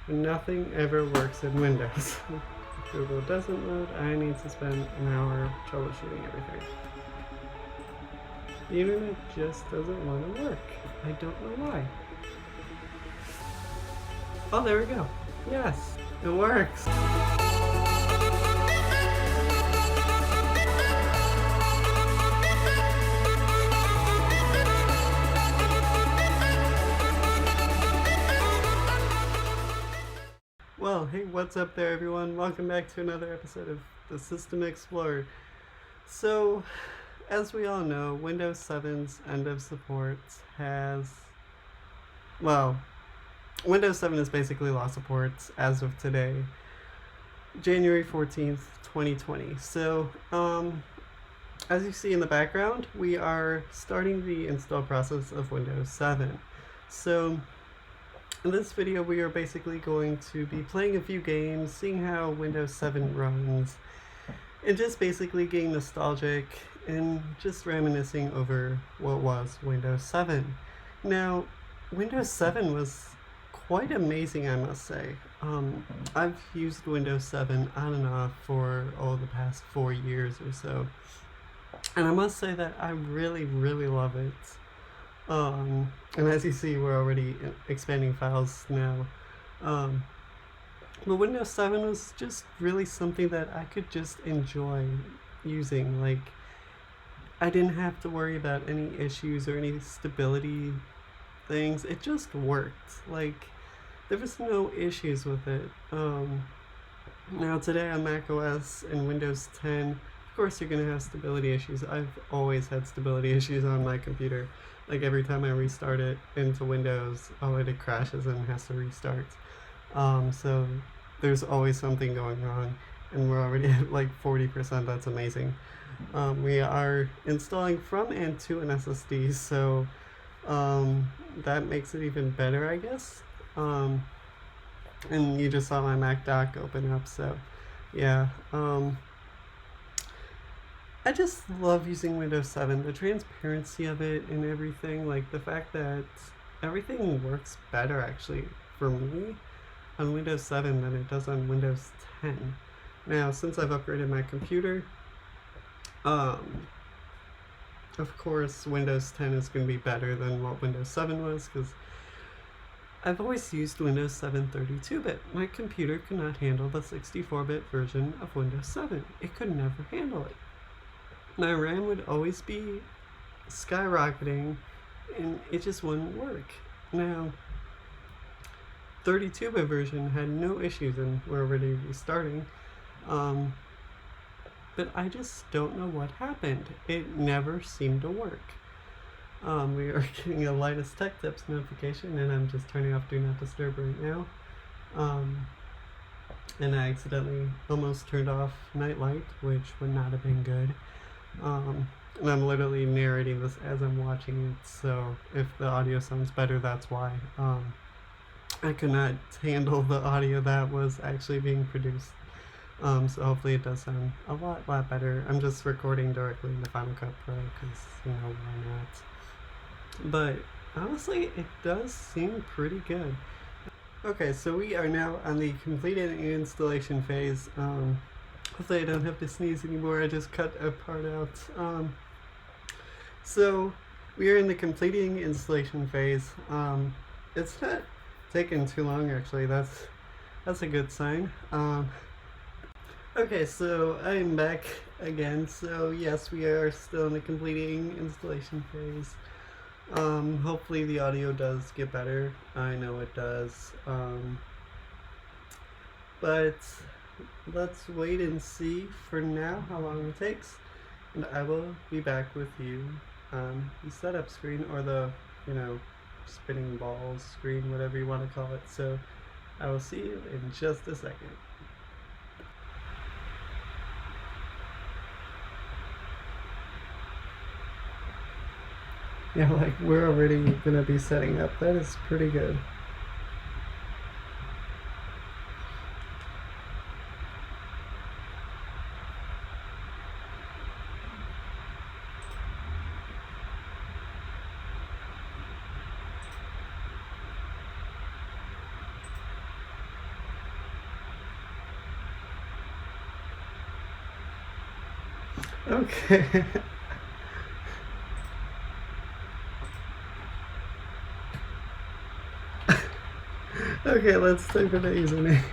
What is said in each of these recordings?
Nothing ever works in Windows. If Google doesn't load, I need to spend an hour troubleshooting everything. The internet just doesn't want to work. I don't know why. Oh, there we go. Yes, it works. Well, hey, what's up there, everyone? Welcome back to another episode of the System Explorer. So, as we all know, Windows 7's end of support has... Well, Windows 7 has basically lost support as of today, January 14th, 2020. So, as you see in the background, we are starting the install process of Windows 7. So, in this video, we are basically going to be playing a few games, seeing how Windows 7 runs, and just basically getting nostalgic and just reminiscing over what was Windows 7. Now, Windows 7 was quite amazing, I must say. I've used Windows 7 on and off for the past 4 years or so, and I must say that I really love it. And as you see, we're already expanding files now. But Windows 7 was just really something that I could just enjoy using. Like, I didn't have to worry about any issues or any stability things. It just worked. Like, there was no issues with it. Now today on Mac OS and Windows 10, of course you're going to have stability issues. I've always had stability issues on my computer. Like, every time I restart it into Windows, it crashes and has to restart. So there's always something going on, and we're already at like 40%. That's amazing. We are installing from and to an SSD, so that makes it even better, I guess. And you just saw my Mac dock open up, so yeah. I just love using Windows 7, the transparency of it and everything, like the fact that everything works better actually for me on Windows 7 than it does on Windows 10. Now, since I've upgraded my computer, of course Windows 10 is going to be better than what Windows 7 was, because I've always used Windows 7 32-bit. My computer could not handle the 64-bit version of Windows 7. It could never handle it. My RAM would always be skyrocketing, and it just wouldn't work. Now, 32-bit version had no issues, and we're already restarting. But I just don't know what happened. It never seemed to work. We are getting a latest tech tips notification, and I'm just turning off Do Not Disturb right now. And I accidentally almost turned off Nightlight, which would not have been good. And I'm literally narrating this as I'm watching it, so if the audio sounds better, that's why. I could not handle the audio that was actually being produced, so hopefully it does sound a lot better. I'm just recording directly in the Final Cut Pro, because, why not? But honestly, it does seem pretty good. Okay, so we are now on the completed installation phase. Hopefully I don't have to sneeze anymore, I just cut a part out. So we are in the completing installation phase. It's not taking too long, actually. That's a good sign. Okay, so I'm back again. So yes, we are still in the completing installation phase. Hopefully the audio does get better. I know it does. But let's wait and see for now how long it takes, and I will be back with you on the setup screen, or the spinning balls screen, whatever you want to call it. So I will see you in just a second. Yeah, like, we're already gonna be setting up. That is pretty good. Okay. Okay, let's type in a username.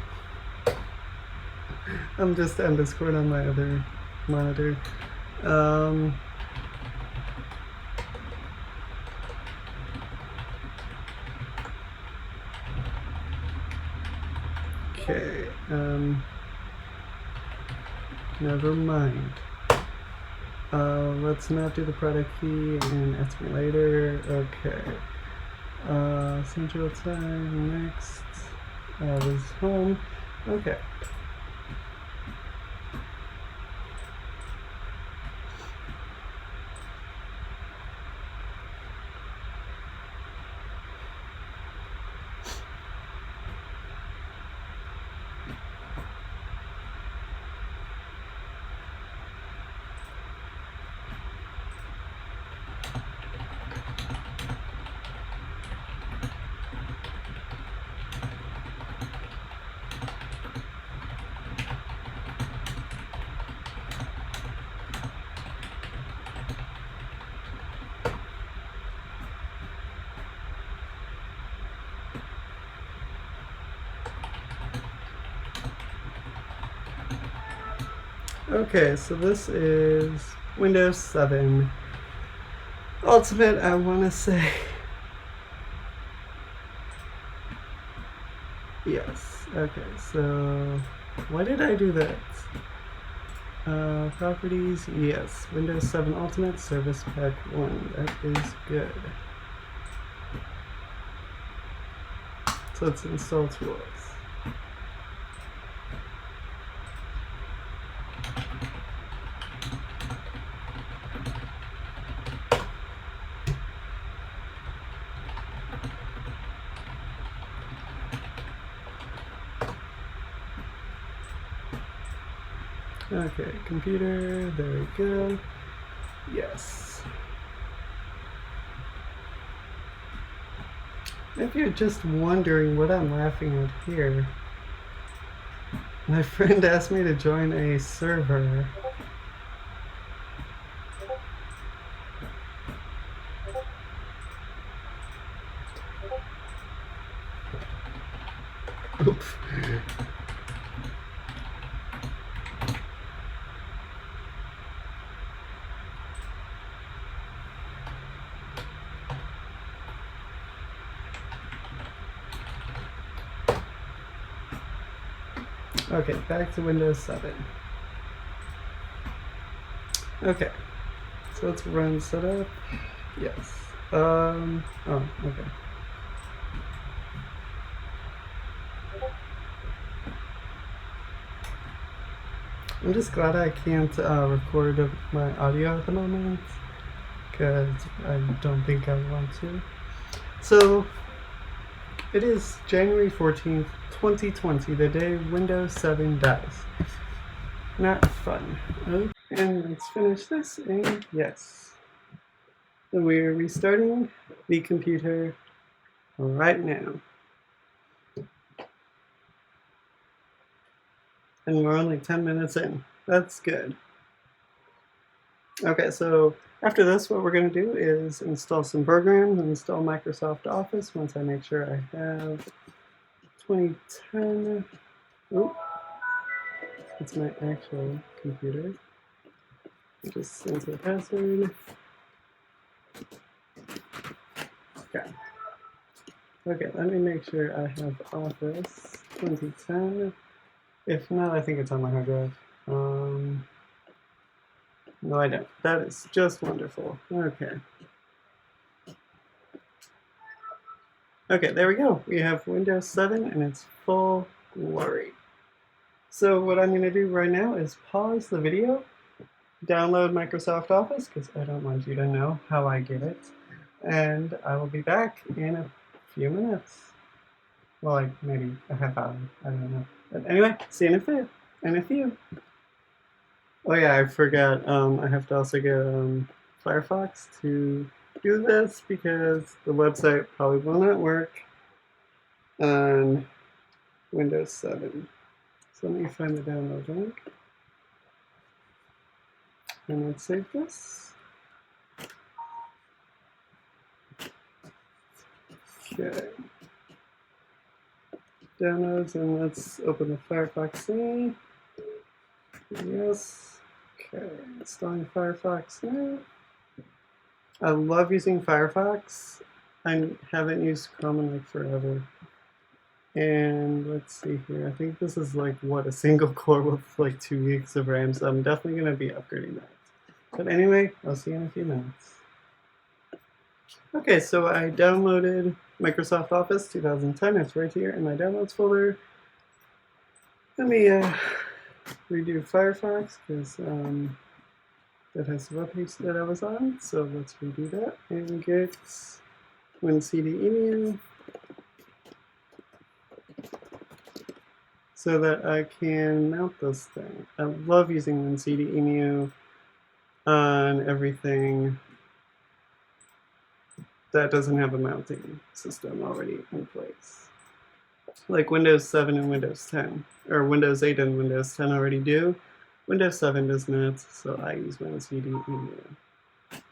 I'm just on Discord on my other monitor. Okay, never mind. Let's not do the product key and ask me later. Okay. Central time, next. Was home. Okay. Okay, so this is Windows 7 Ultimate, I want to say. Yes, okay, so why did I do that? Properties, yes, Windows 7 Ultimate Service Pack 1, that is good. So let's install tools. Okay, computer, there we go. Yes. If you're just wondering what I'm laughing at here, my friend asked me to join a server. Oops. Okay, back to Windows 7. Okay, so let's run setup. Yes. Oh, okay. I'm just glad I can't record my audio at the moment, because I don't think I want to. So, it is January 14th, 2020, the day Windows 7 dies. Not fun. Okay, and let's finish this, and yes. We're restarting the computer right now. And we're only 10 minutes in. That's good. Okay, so after this, what we're going to do is install some programs, install Microsoft Office once I make sure I have 2010. Oh, it's my actual computer. Just enter the password. Okay. Okay, let me make sure I have Office 2010. If not, I think it's on my hard drive. No, I don't. That is just wonderful. Okay. Okay, there we go. We have Windows 7 in its full glory. So what I'm going to do right now is pause the video, download Microsoft Office, because I don't want you to know how I get it, and I will be back in a few minutes. Well, like maybe a half hour. I don't know. But anyway, see you in a few. Oh yeah, I forgot. I have to also get Firefox to do this because the website probably will not work on Windows 7. So let me find the download link. And let's save this. Okay. Downloads, and let's open the Firefox thingy. Yes. Okay, installing Firefox now. I love using Firefox. I haven't used Chrome in like forever. And let's see here. I think this is like what, a single core with like 2 gigs of RAM, so I'm definitely gonna be upgrading that. But anyway, I'll see you in a few minutes. Okay, so I downloaded Microsoft Office 2010. It's right here in my downloads folder. Let me redo Firefox because that has the webpage that I was on. So let's redo that and get WinCD so that I can mount this thing. I love using WinCD on everything that doesn't have a mounting system already in place. Like Windows 7 and Windows 10, or Windows 8 and Windows 10 already do. Windows 7 does not, so I use WinCD.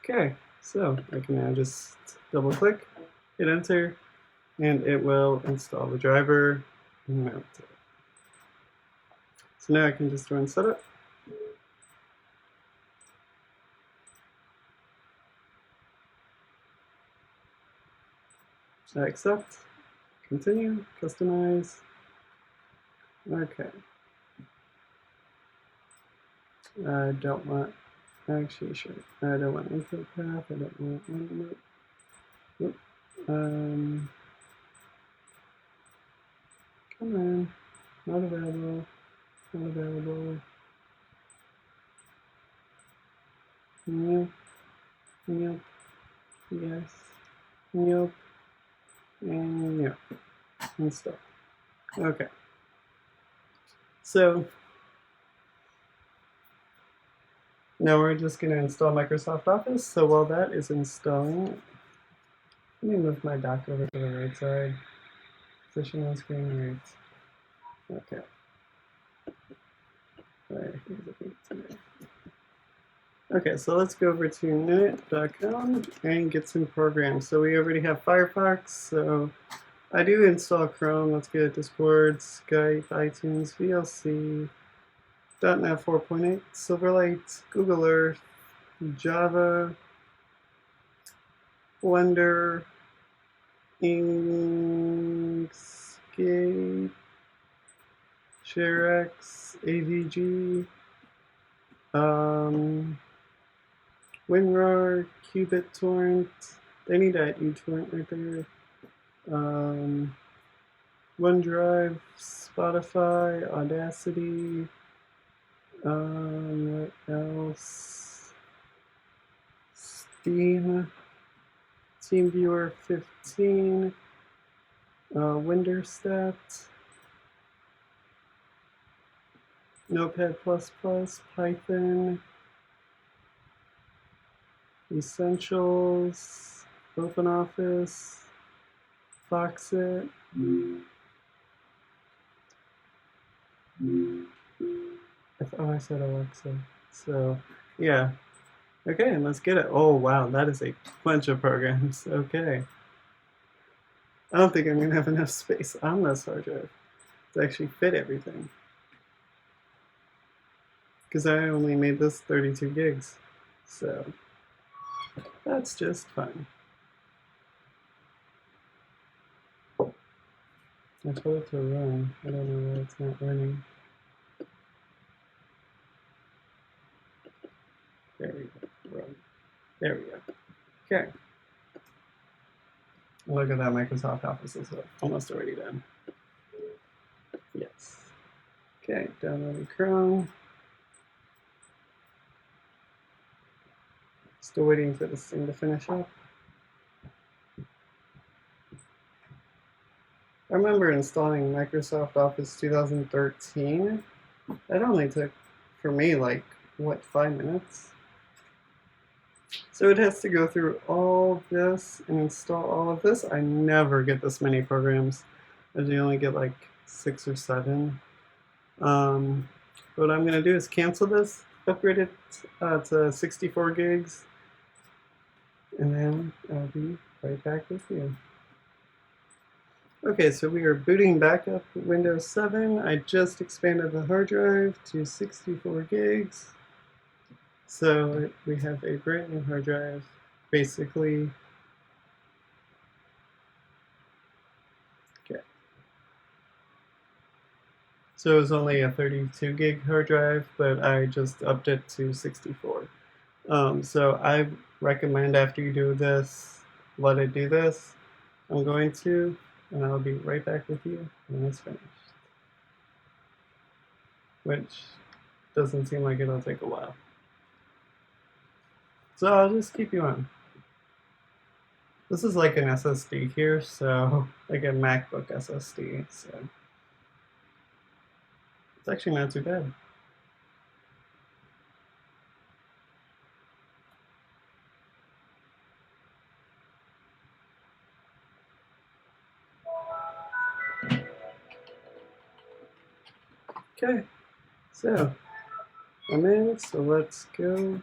Okay, so I can now just double click, hit enter, and it will install the driver and mount it. So now I can just run setup. I accept, continue, customize. Okay. I don't want, actually, sure. I don't want input path. I don't want input. Whoop. Come on. Not available. Not available. Nope. Nope. Yes. Nope. And nope. Install. Okay. So now we're just going to install Microsoft Office. So while that is installing, let me move my dock over to the right side. Position on screen right. Okay. Okay, so let's go over to net.com and get some programs. So we already have Firefox, so I do install Chrome. Let's get Discord, Skype, iTunes, VLC, .NET 4.8, Silverlight, Google Earth, Java, Blender, Inkscape, ShareX, AVG, WinRAR, QBitTorrent, any.uTorrent right there, OneDrive, Spotify, Audacity, what else? Steam, TeamViewer 15, Windorstat, Notepad++, Python, Essentials, OpenOffice, Foxit. I said Alexa. So, yeah. Okay, and let's get it. Oh, wow, that is a bunch of programs. Okay. I don't think I'm going to have enough space on this hard drive to actually fit everything. Because I only made this 32 gigs. So, that's just fine. I told it to run. I don't know why it's not running. There we go. Run. There we go. Okay. Look at that, Microsoft Office is almost already done. Yes. Okay, downloading Chrome. Still waiting for this thing to finish up. I remember installing Microsoft Office 2013. That only took, for me, like, what, 5 minutes? So it has to go through all this and install all of this. I never get this many programs. I usually only get like 6 or 7. What I'm going to do is cancel this, upgrade it to 64 gigs, and then I'll be right back with you. Okay, so we are booting back up Windows 7. I just expanded the hard drive to 64 gigs. So we have a brand new hard drive, basically. Okay. So it was only a 32 gig hard drive, but I just upped it to 64. So I recommend after you do this, let it do this. I'm going to, and I'll be right back with you when it's finished. Which doesn't seem like it'll take a while. So I'll just keep you on. This is like an SSD here, so like a MacBook SSD, so it's actually not too bad. Okay, so I'm in, so let's go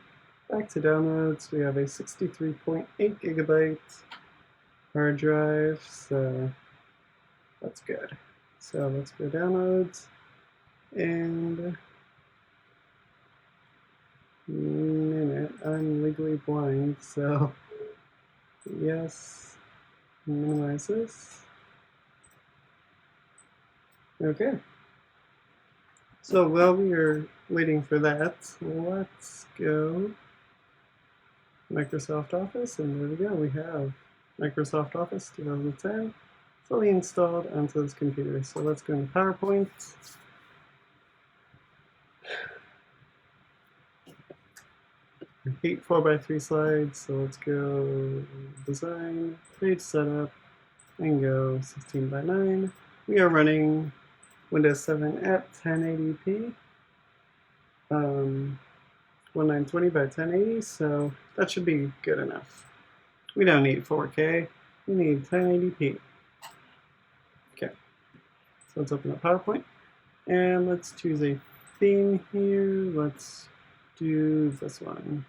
back to downloads. We have a 63.8 gigabyte hard drive, so that's good. So let's go downloads, and minute, I'm legally blind, so yes, minimize this. Okay. So while we are waiting for that, let's go Microsoft Office, and there we go. We have Microsoft Office 2010 fully installed onto this computer. So let's go into PowerPoint. I hate 4x3 slides, so let's go design, page setup, and go 16:9. We are running Windows 7 at 1080p, 1920 by 1080, so that should be good enough. We don't need 4K, we need 1080p. Okay, so let's open up PowerPoint, and let's choose a theme here. Let's do this one.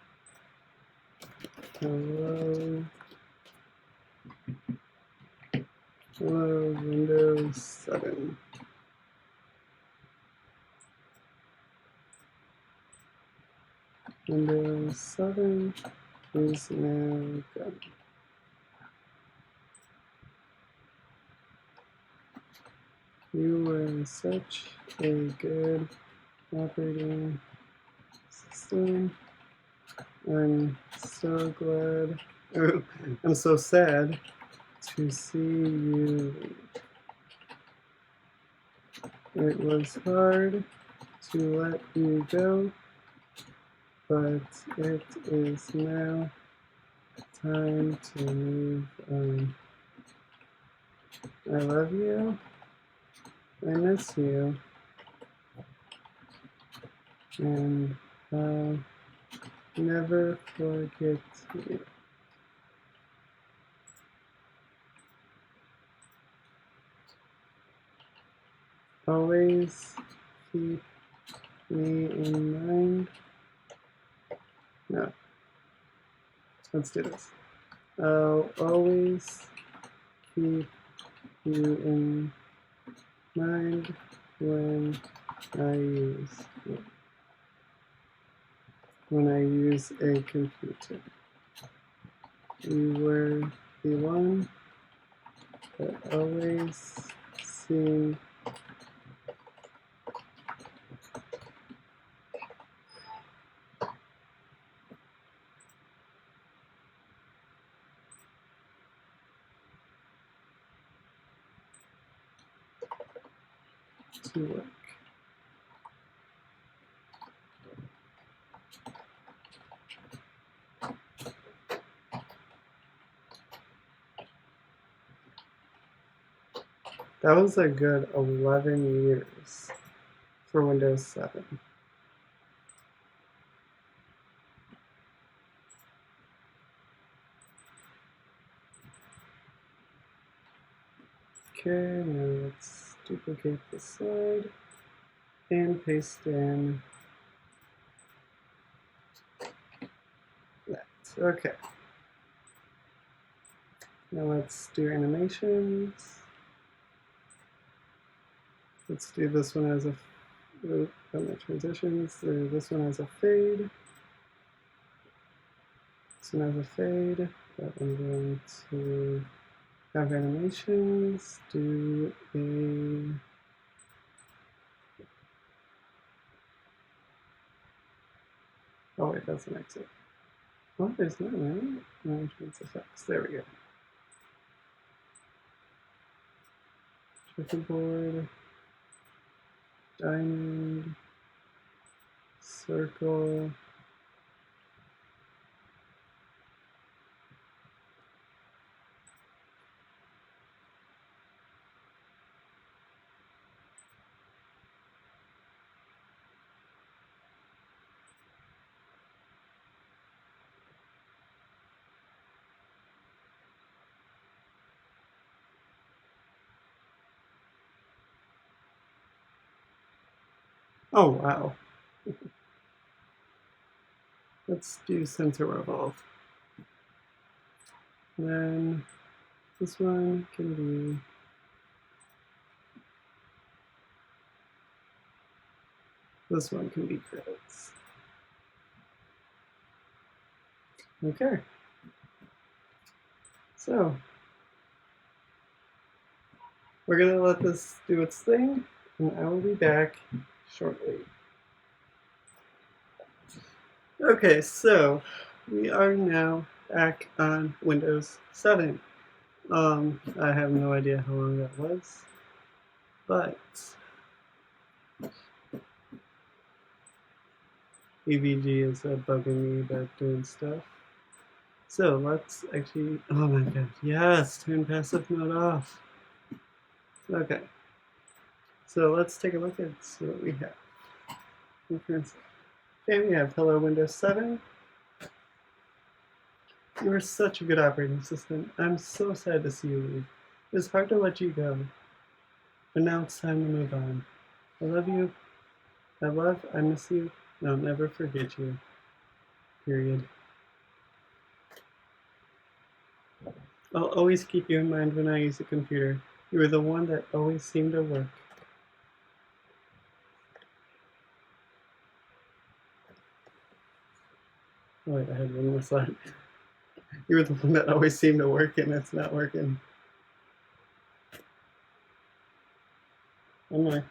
Hello, Windows 7. Windows 7 is now good. You were such a good operating system. I'm so glad, I'm so sad to see you leave. It was hard to let you go, but it is now time to move on. I love you. I miss you. And I'll never forget you. Always keep me in mind. No. Let's do this. I'll always keep you in mind when I use a computer. You were the one that always seemed to work. That was a good 11 years for Windows 7. Okay, now let's duplicate the slide and paste in Okay. Now let's do animations. Let's do this one as a transitions. This one as a fade. This one as a fade. But I'm going to have animations. Do a wait, that's an exit. Oh, there's not any arrangements effects. There we go. Checkerboard, diamond, circle. Oh, wow. Let's do center revolve. And then this one can be credits. Okay. So we're gonna let this do its thing, and I will be back shortly. Okay, so we are now back on Windows 7. I have no idea how long that was, but EVG is bugging me about doing stuff. So let's actually, oh my god, yes, turn passive mode off. Okay, so let's take a look and see what we have. Okay, we have Hello Windows 7. You are such a good operating system. I'm so sad to see you leave. It's hard to let you go, but now it's time to move on. I love you. I miss you, and I'll never forget you. Period. I'll always keep you in mind when I use a computer. You were the one that always seemed to work. Oh wait, I had one more slide. You were the one that always seemed to work, and it's not working. Anyway.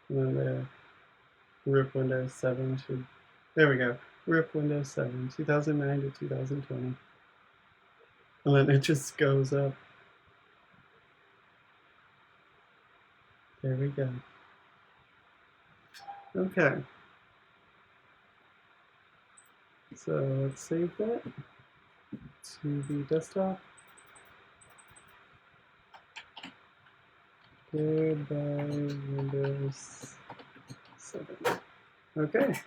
And then RIP Windows 7 should... There we go. RIP Windows 7, 2009 to 2020. And then it just goes up. There we go. Okay. So let's save that to the desktop. Goodbye, Windows 7. Okay.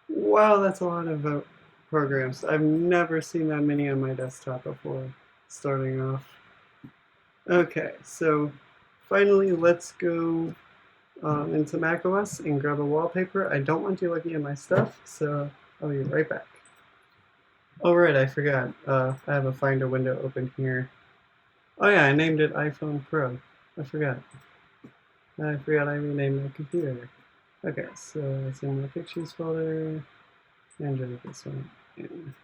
Wow, that's a lot of programs. I've never seen that many on my desktop before starting off. Okay, so finally let's go into macOS and grab a wallpaper. I don't want you looking at my stuff, so I'll be right back. Oh right, I forgot. I have a Finder window open here. Oh yeah, I named it iPhone Pro. I forgot I renamed my computer. Okay, so it's in my pictures folder, and drag this one in.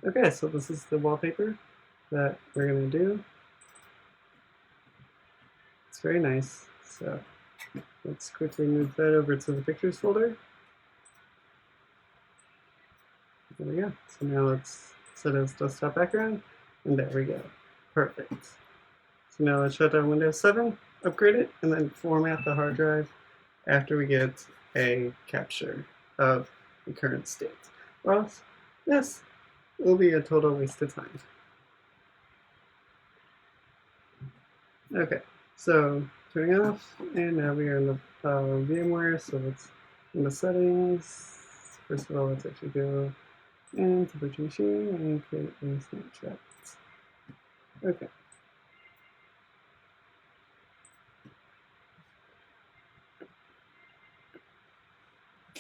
Okay, so this is the wallpaper that we're gonna do. It's very nice. So let's quickly move that over to the pictures folder. There we go. So now let's set as desktop background, and there we go. Perfect. So now let's shut down Windows 7, upgrade it, and then format the hard drive after we get a capture of the current state. Or else, yes, it will be a total waste of time. Okay, so turning off, and now we are in the VMware, so let's in the settings. First of all, let's actually go into virtual machine and create a snapshot. Okay.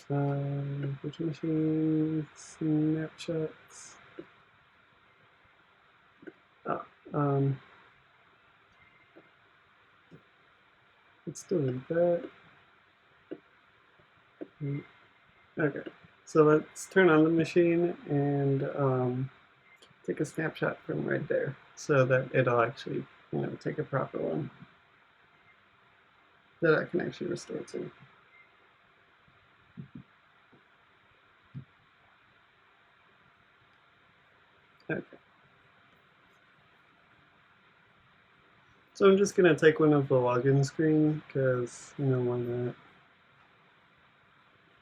Virtual machine snapshots. Let's delete that. Okay, so let's turn on the machine and take a snapshot from right there so that it'll actually, take a proper one that I can actually restore to. Okay. So I'm just going to take one of the login screen because, why not?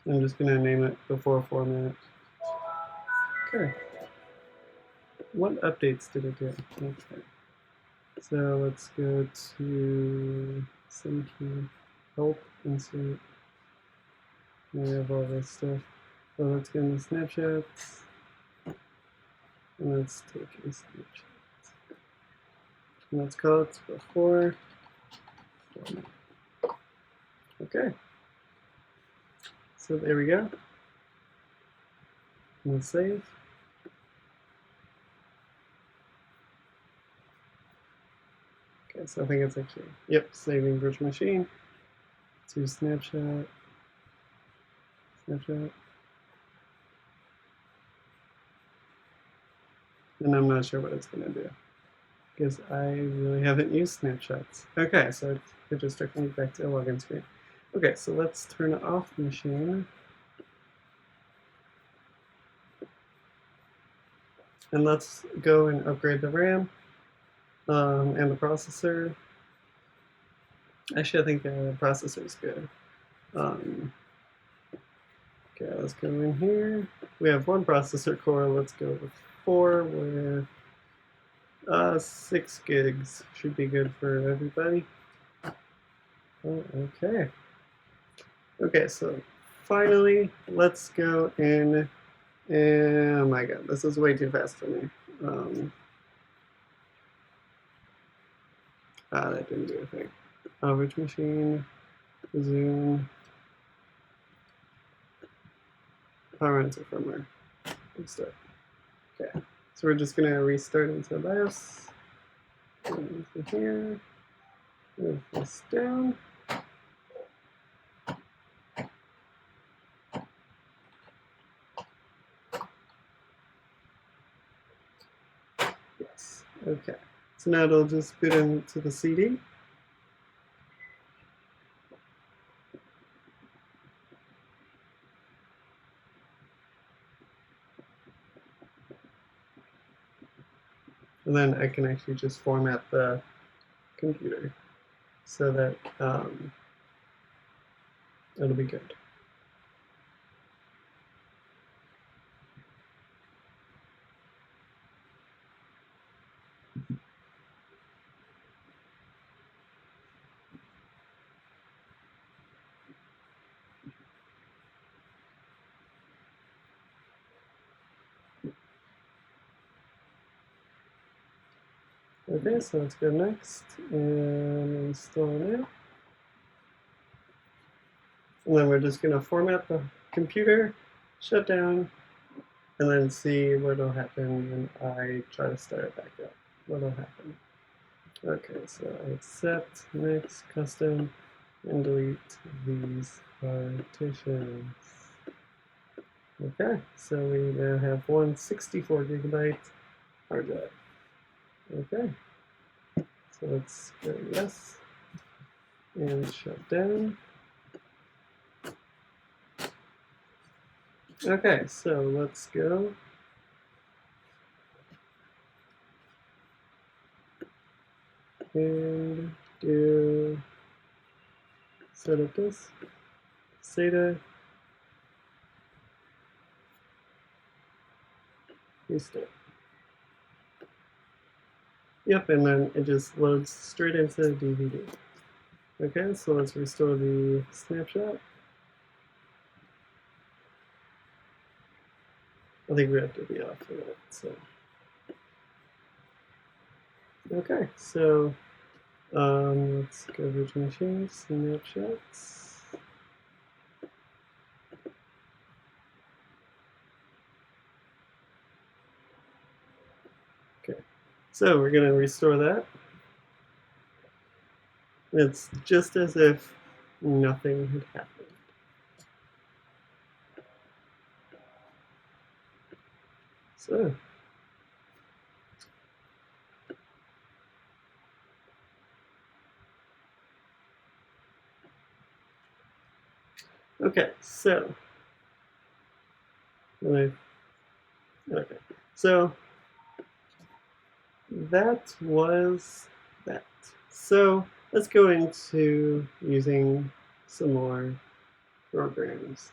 I'm just going to name it before format. Okay. What updates did it do? Okay. So let's go to some key, help, insert. We have all this stuff. So let's go into snapshots. And let's take a snapshot. And let's call it before format. Okay. So there we go. And let's save. Okay, so I think it's actually, yep, saving virtual machine to snapshot. And I'm not sure what it's going to do because I really haven't used snapshots. Okay, so it just took me back to a login screen. Okay, so let's turn off the machine. And let's go and upgrade the RAM and the processor. Actually, I think the processor is good. Okay, let's go in here. We have one processor core. Let's go with 4 with 6 gigs. Should be good for everybody. Oh, okay. Okay, so finally, let's go in. And, oh my god, this is way too fast for me. That didn't do a thing. Virtual machine, zoom, power into firmware. Good stuff. Okay, so we're just gonna restart into BIOS. Into here, move this down. Yes. Okay. So now it'll just boot into the CD. And then I can actually just format the computer so that it'll be good. Okay, so let's go next and install now. And then we're just going to format the computer, shut down, and then see what'll happen when I try to start it back up. What'll happen? Okay, so I accept, next, custom, and delete these partitions. Okay, so we now have one 64 gigabyte hard drive. Okay, so let's go yes, and shut down. Okay, so let's go. And do set up this SATA restart. Yep, and then it just loads straight into the DVD. Okay, so let's restore the snapshot. I think we have to be off for that. So, okay, so let's go virtual machine snapshots. So we're going to restore that. It's just as if nothing had happened. So okay, so that was that. So let's go into using some more programs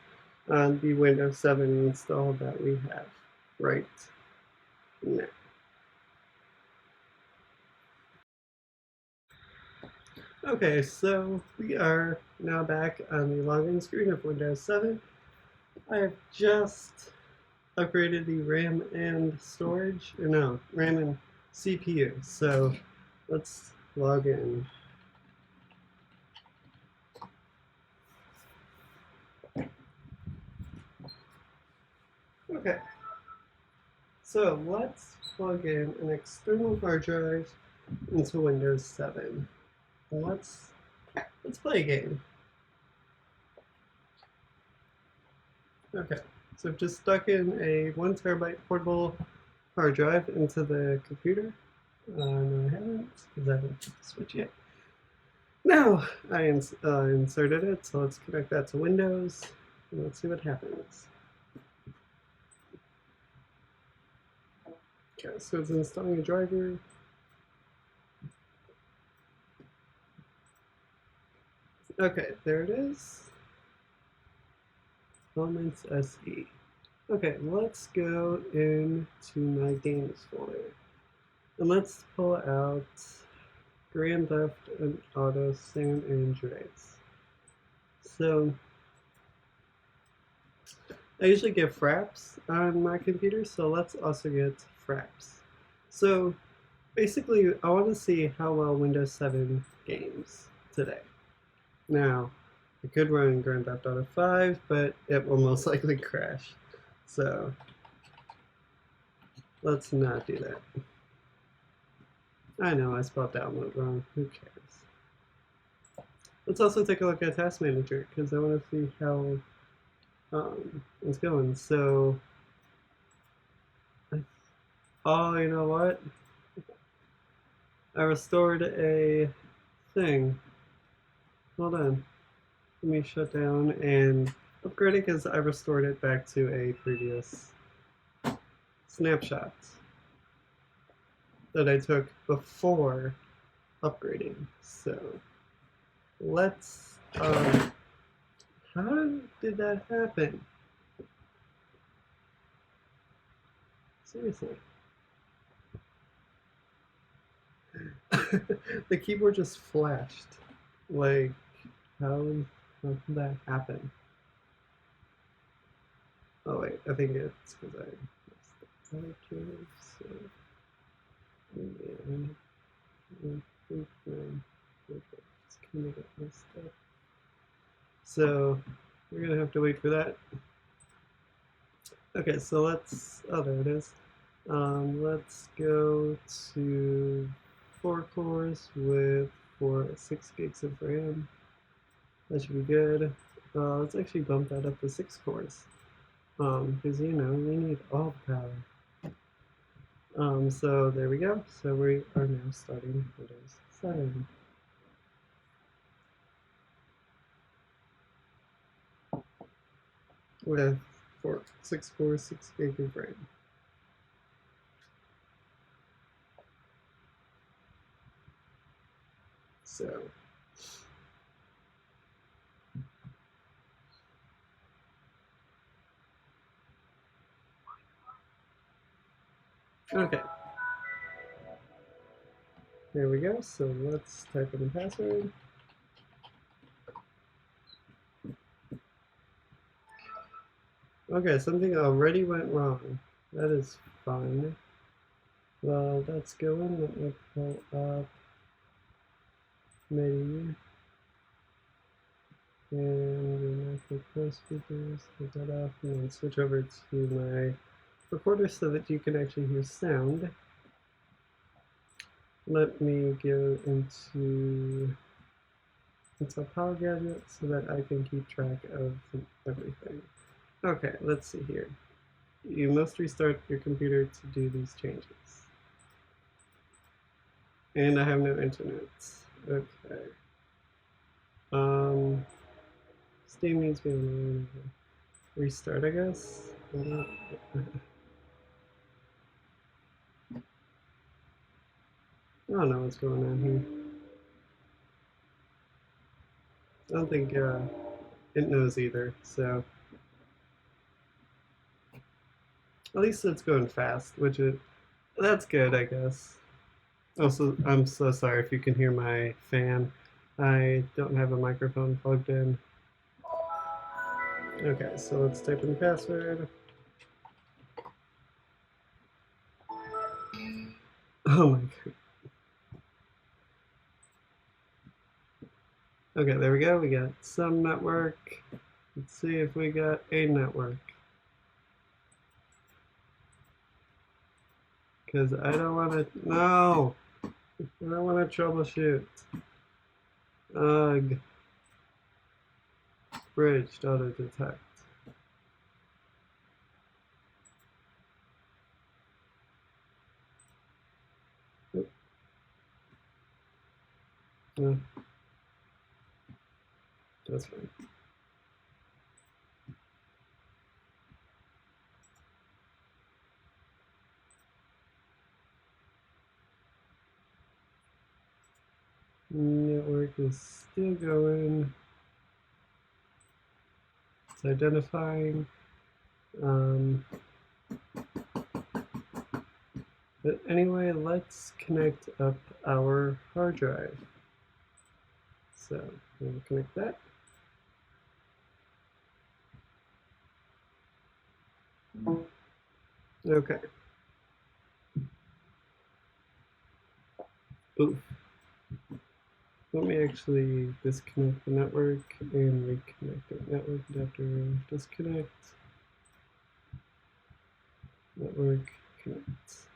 on the Windows 7 install that we have right now. Okay, so we are now back on the login screen of Windows 7. I have just upgraded the RAM and storage, or no, RAM and CPU. So let's log in. Okay, so let's plug in an external hard drive into Windows 7. And let's play a game. Okay, so I've just stuck in a 1 terabyte portable hard drive into the computer. No, I haven't, because I haven't put the switch yet. Now I inserted it, so let's connect that to Windows, and let's see what happens. Okay, so it's installing a driver. Okay, there it is. Elements SE. Okay, let's go into my games folder. And let's pull out Grand Theft Auto San Andreas. So I usually get Fraps on my computer, so let's also get Fraps. So basically, I want to see how well Windows 7 games today. Now, I could run Grand Theft Auto 5, but it will most likely crash. So let's not do that. I know I spelled download wrong. Who cares? Let's also take a look at Task Manager because I want to see how it's going. So, oh, you know what? I restored a thing. Hold on. Let me shut down and upgrade it because I restored it back to a previous snapshot that I took before upgrading. So let's, how did that happen? Seriously. The keyboard just flashed. Like, how did that happen? Oh wait, I think it's because I messed up here, so yeah, I think it's kind of get messed up. So we're gonna have to wait for that. Okay, so let's, oh there it is. Let's go to 4 cores with 6 gigs of RAM. That should be good. Let's actually bump that up to 6 cores. Because you know, we need all the power. So there we go. So we are now starting Windows 7. With 6 cores, 6 gigs of RAM. So okay. There we go. So let's type in the password. Okay, something already went wrong. That is fun. Well, let's go in. Let me pull up menu. And the pro speakers, take that off, and then switch over to my recorder so that you can actually hear sound. let me go into Power Gadget so that I can keep track of everything. Okay, let's see here. You must restart your computer to do these changes. And I have no internet. Okay. Steam needs to be restart, I guess. I don't know what's going on here. I don't think it knows either, so at least it's going fast, that's good, I guess. Also, I'm so sorry if you can hear my fan. I don't have a microphone plugged in. Okay, so let's type in the password. Oh my god. Okay, there we go. We got some network. Let's see if we got a network. Because I don't want to. No! I don't want to troubleshoot. Ugh. Bridged auto detect. Yeah, that's fine. Network is still going. It's identifying. But anyway, let's connect up our hard drive. So we'll connect that. Okay. Oof. Let me actually disconnect the network and reconnect it. Network adapter, disconnect. Network, connect.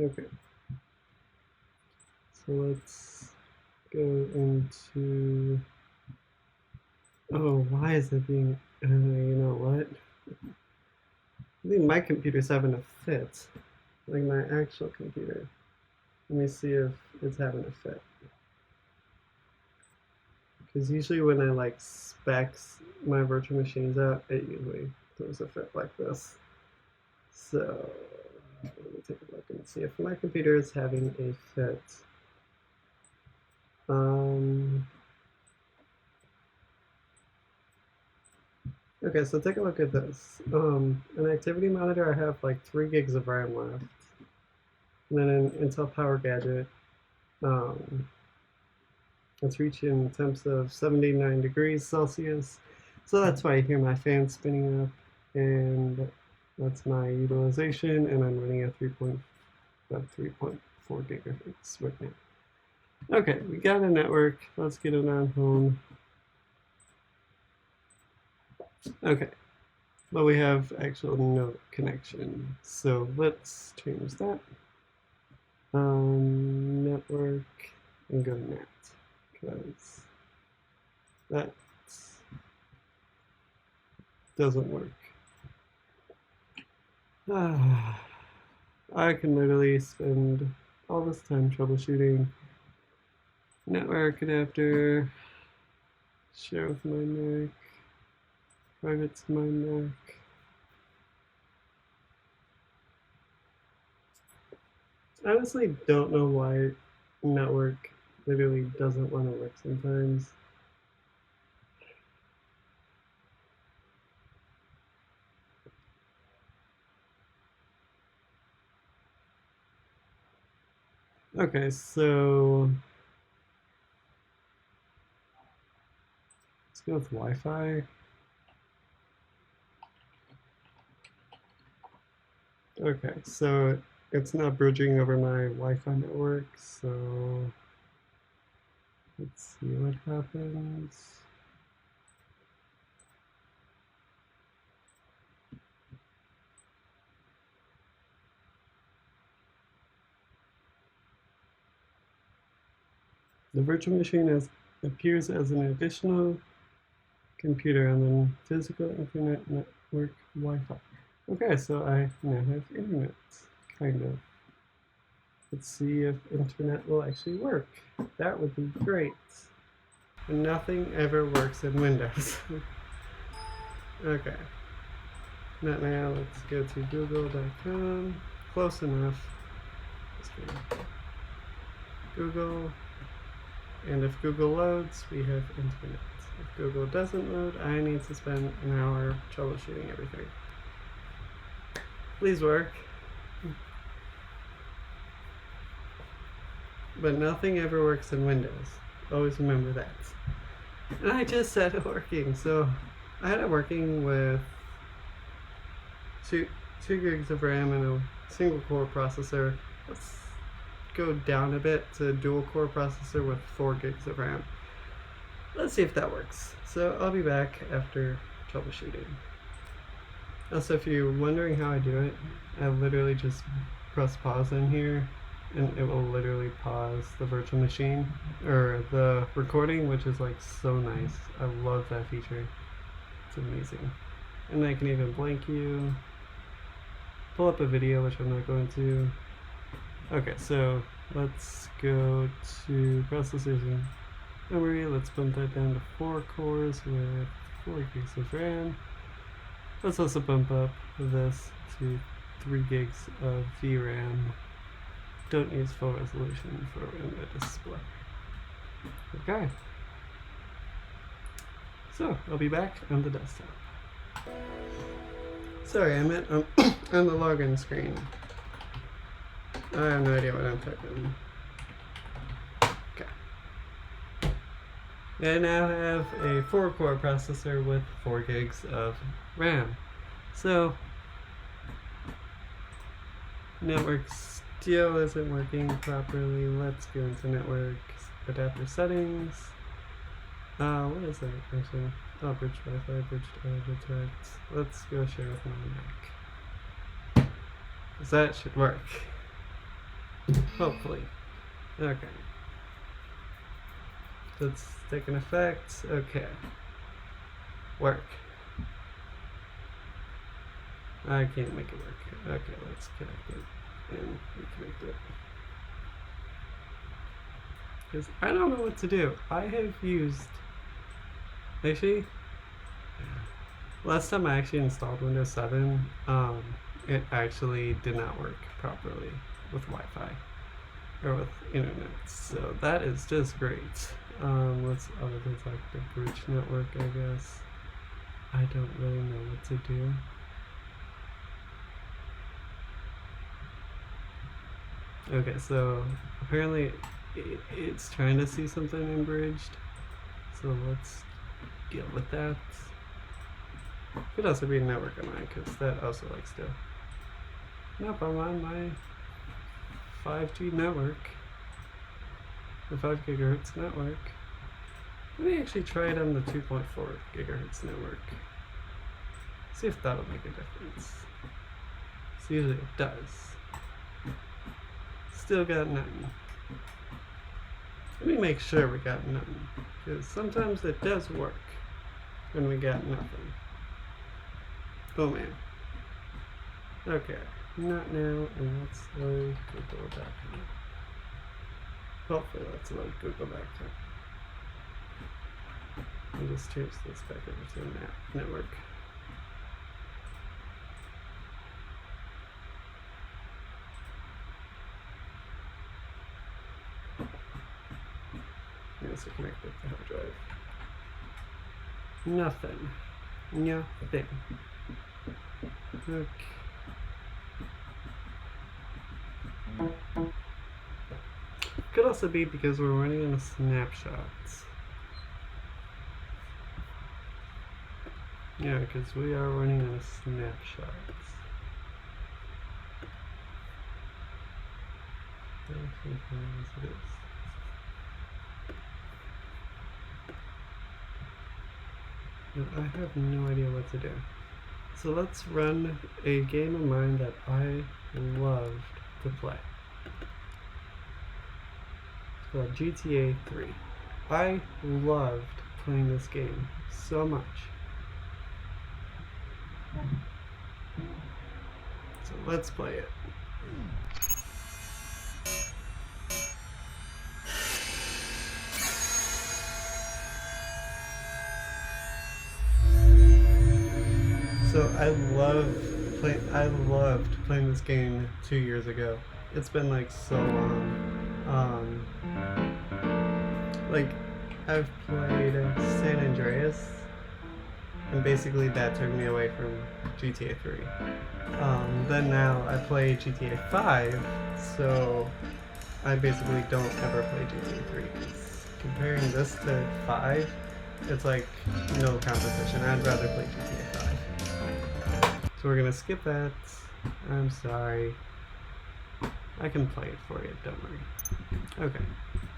Okay. So let's go into. Oh, why is it being. You know what? I think my computer's having a fit. Like my actual computer. Let me see if it's having a fit. Because usually when I like specs my virtual machines out, it usually throws a fit like this. So let me take a look and see if my computer is having a fit. Okay, so take a look at this. An activity monitor, I have like 3 gigs of RAM left. And then an Intel Power Gadget, it's reaching temps of 79 degrees Celsius. So that's why you hear my fan spinning up. And that's my utilization. And I'm running at 3.4 gigahertz right now. Okay, we got a network. Let's get it on home. Okay, but we have actual no connection. So let's change that. Network and go net because that doesn't work. I can literally spend all this time troubleshooting. Network adapter, share with my Mac, private to my Mac. I honestly don't know why network literally doesn't want to work sometimes. Okay, so let's go with Wi-Fi. Okay, so it's not bridging over my Wi-Fi network, so let's see what happens. The virtual machine appears as an additional computer on the physical internet network Wi-Fi. Okay, so I now have internet, kind of. Let's see if internet will actually work. That would be great. And nothing ever works in Windows. Okay. Not now, let's go to google.com. Close enough. Google. And if Google loads, we have internet. If Google doesn't load, I need to spend an hour troubleshooting everything. Please work. But nothing ever works in Windows. Always remember that. And I just had it working, so I had it working with 2 gigs of RAM and a single core processor. Let's go down a bit to a dual core processor with 4 gigs of RAM. Let's see if that works. So I'll be back after troubleshooting. Also, if you're wondering how I do it, I literally just press pause in here and it will literally pause the virtual machine or the recording, which is like so nice. I love that feature. It's amazing. And I can even blank you, pull up a video, which I'm not going to. Okay, so let's go to processors and memory. Let's bump that down to 4 cores with 4 gigs of RAM. Let's also bump up this to 3 gigs of VRAM. Don't use full resolution for window display. Okay. So, I'll be back on the desktop. Sorry, I'm at on the login screen. I have no idea what I'm typing. Okay. I now have a 4-core processor with 4 gigs of RAM. So, network still isn't working properly. Let's go into network adapter settings. What is that actually? Oh, bridge Wi-Fi, bridge detect. Let's go share with my Mac. Because that should work. Hopefully. Okay. Let's take an effect. Okay. Work. I can't make it work. Okay, let's connect it and reconnect it. Because I don't know what to do. I have used... Actually, last time I actually installed Windows 7, it actually did not work properly with Wi-Fi or with internet. So that is just great. Let's other things like the bridge network, I guess. I don't really know what to do. Okay, so apparently it's trying to see something in bridged. So let's deal with that. Could also be a network on mine, because that also likes to. Nope, I'm on my 5G network. The 5 gigahertz network. Let me actually try it on the 2.4 gigahertz network. See if that'll make a difference. So usually it does. Still got nothing. Let me make sure we got nothing, because sometimes it does work when we got nothing. Oh man. Okay, not now, and let's load Google.com. Hopefully let's load Google.com. I'll just change this back over to the network. To connect with the hard drive. Nothing. Nothing. Okay. Could also be because we're running on a snapshot. Yeah, because we are running on a snapshot. It is. I have no idea what to do. So let's run a game of mine that I loved to play. called GTA 3. I loved playing this game so much. So let's play it. So I loved playing this game 2 years ago. It's been like so long. Like I've played San Andreas, and basically that took me away from GTA 3. Then now I play GTA 5, so I basically don't ever play GTA 3. Comparing this to 5, it's like no competition. I'd rather play GTA 5. So we're gonna skip that. I'm sorry. I can play it for you, don't worry. Okay.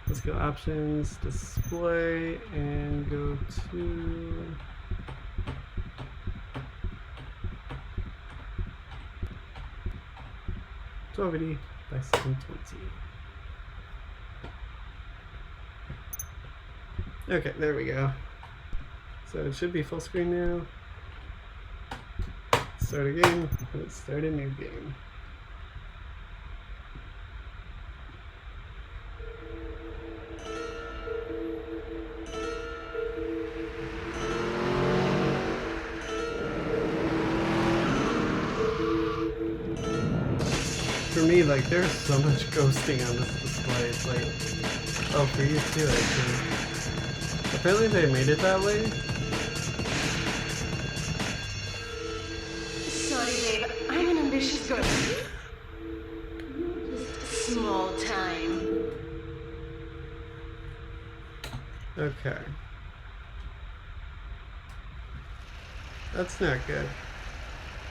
Let's go options, display, and go to 1280 by 720. Okay, there we go. So it should be full screen now. Start a game. Let's start a new game. For me, like, there's so much ghosting on this display. It's like, oh, for you too, actually. Apparently they made it that way. Sorry, babe. I'm an ambitious girl. Just small time. Okay. That's not good.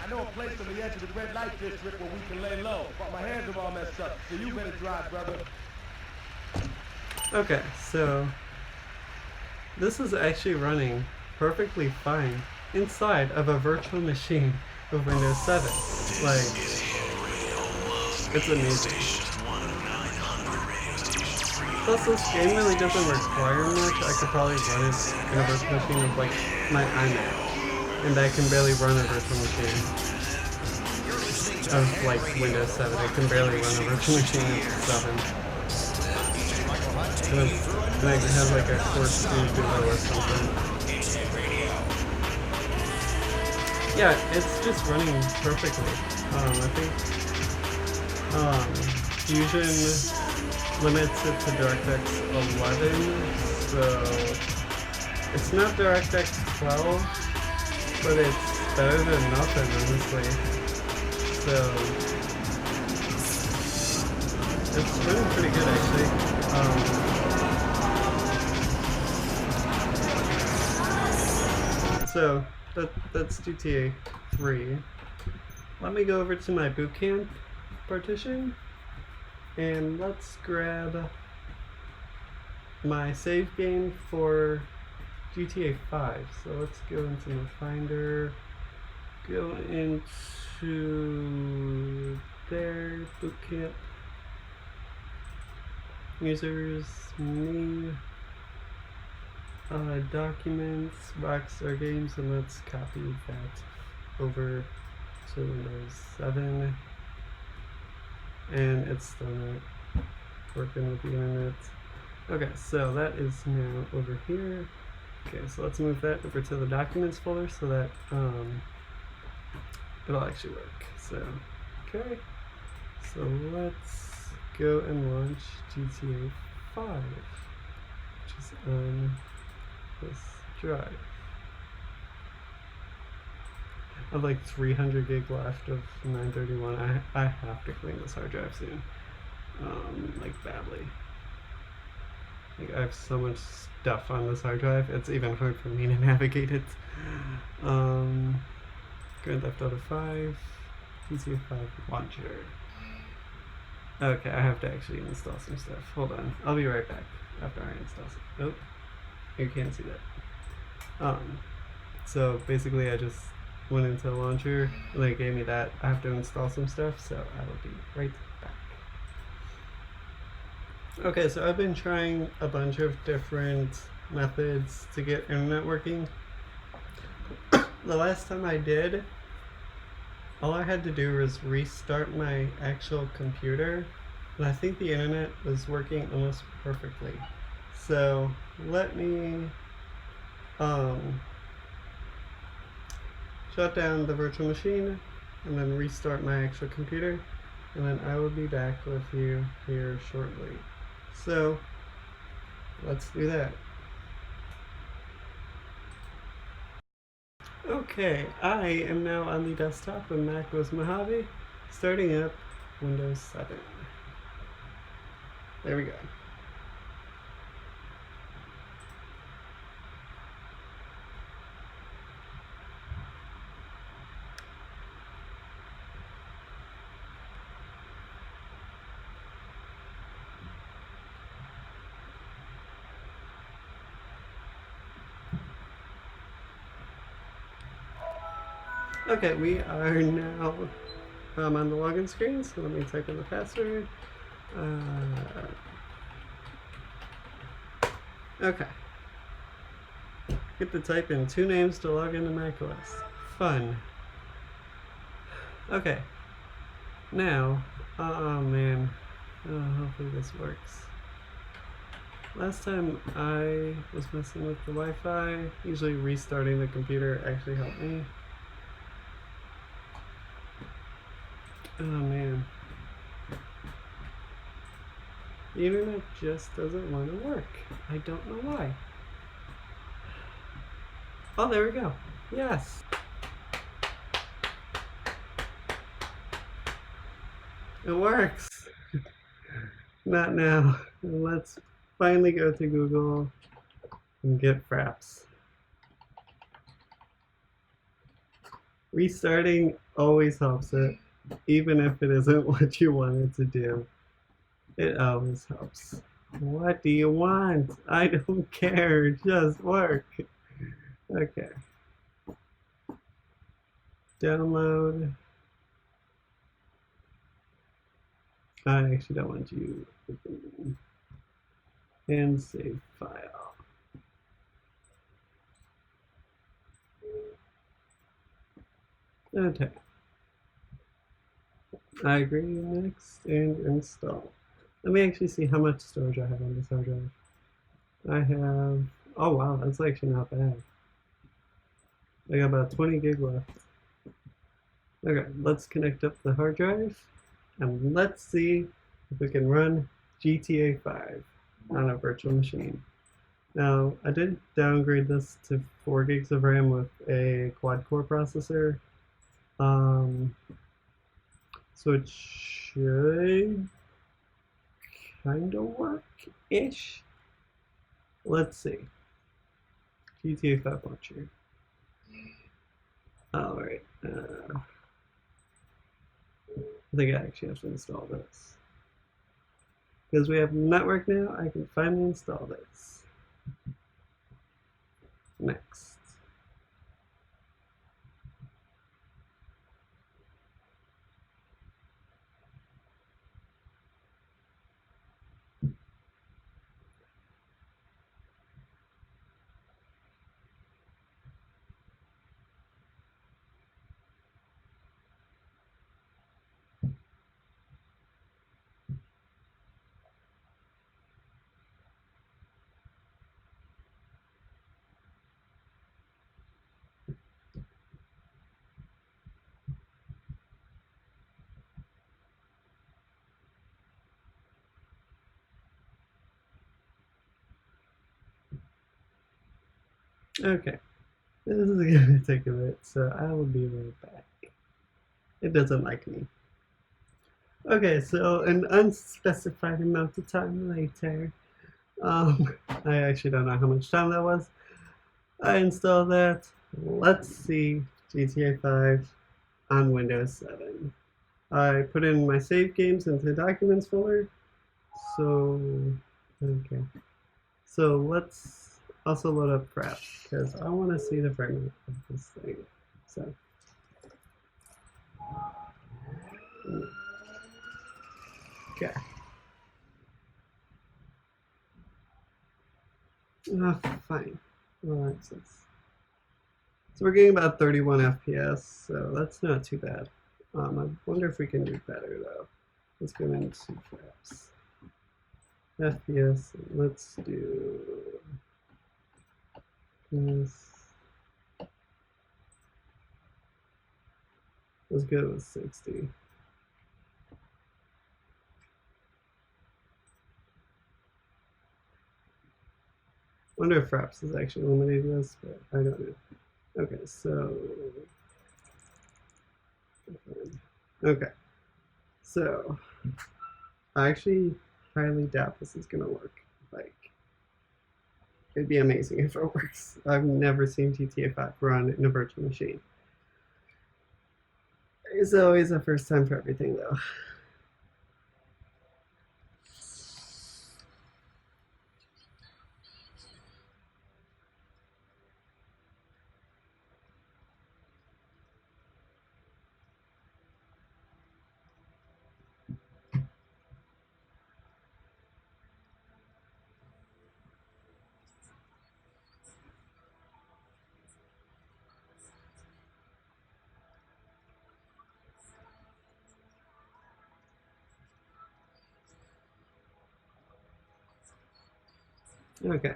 I know a place on the edge of the red light district where we can lay low, but my hands are all messed up, so you better drive, brother. Okay, so this is actually running perfectly fine inside of a virtual machine of Windows 7. Like, it's amazing. Plus, this game really doesn't require much. I could probably run it in a virtual machine with like my iMac. And I can barely run a virtual machine of like Windows 7. I can barely run a virtual machine of 7. And I can have like a Core 2 Duo or something. Yeah, it's just running perfectly. I think Fusion limits it to DirectX 11, so it's not DirectX 12. But it's better than nothing, honestly. So it's running pretty good, actually. So that's GTA 3. Let me go over to my bootcamp partition, and let's grab my save game for GTA 5. So let's go into my Finder, go into there, bootcamp, users, me, documents, Rockstar Games, and let's copy that over to Windows 7. And it's still not working with the internet. Okay, so that is now over here. Okay, so let's move that over to the documents folder so that it'll actually work. So, okay, so let's go and launch GTA 5, which is on this drive. I have like 300 gig left of 931. I have to clean this hard drive soon, like badly. Like, I have so much stuff on this hard drive, it's even hard for me to navigate it. Grand Theft Auto 5, GTA 5 launcher. Okay, I have to actually install some stuff. Hold on, I'll be right back after I install some. Oh, you can't see that. So basically I just went into the launcher, and they gave me that. I have to install some stuff, so I will be right back. Okay, so I've been trying a bunch of different methods to get internet working. The last time I did, all I had to do was restart my actual computer, and I think the internet was working almost perfectly. So let me um, shut down the virtual machine and then restart my actual computer, and then I will be back with you here shortly. So let's do that. Okay, I am now on the desktop with Mac OS Mojave, starting up Windows 7. There we go. Okay, we are now on the login screen, so let me type in the password. Okay. Get to type in 2 names to log into macOS. Fun. Okay. Now, oh man. Oh, hopefully this works. Last time I was messing with the Wi-Fi, usually restarting the computer actually helped me. Oh man. The internet just doesn't want to work. I don't know why. Oh, there we go. Yes. It works. Not now. Let's finally go to Google and get Fraps. Restarting always helps it, even if it isn't what you wanted to do. It always helps. What do you want? I don't care. Just work. Okay. Download. I actually don't want you. And save file. Okay. I agree. Next and install. Let me actually see how much storage I have on this hard drive. I have. Oh wow, that's actually not bad. I got about 20 gig left. Okay, let's connect up the hard drive and let's see if we can run GTA 5 on a virtual machine. Now, I did downgrade this to 4 gigs of RAM with a quad-core processor. So it should kind of work-ish. Let's see. GTA 5 launcher. Alright. I think I actually have to install this. Because we have network now, I can finally install this. Next. Okay. This is going to take a bit, so I will be right back. It doesn't like me. Okay, so an unspecified amount of time later. I actually don't know how much time that was. I installed that. Let's see GTA 5 on Windows 7. I put in my save games into the documents folder. So, okay. So let's also load up Prep because I want to see the frame rate of this thing. So, okay. Fine. All access. So we're getting about 31 FPS, so that's not too bad. I wonder if we can do better though. Let's go into fraps. FPS, let's do this. Let's go with 60. Wonder if fraps is actually eliminating this, but I don't know. Okay, so okay, so I actually highly doubt this is gonna work. Like, it'd be amazing if it works. I've never seen GTA 5 run in a virtual machine. It's always a first time for everything, though. Okay,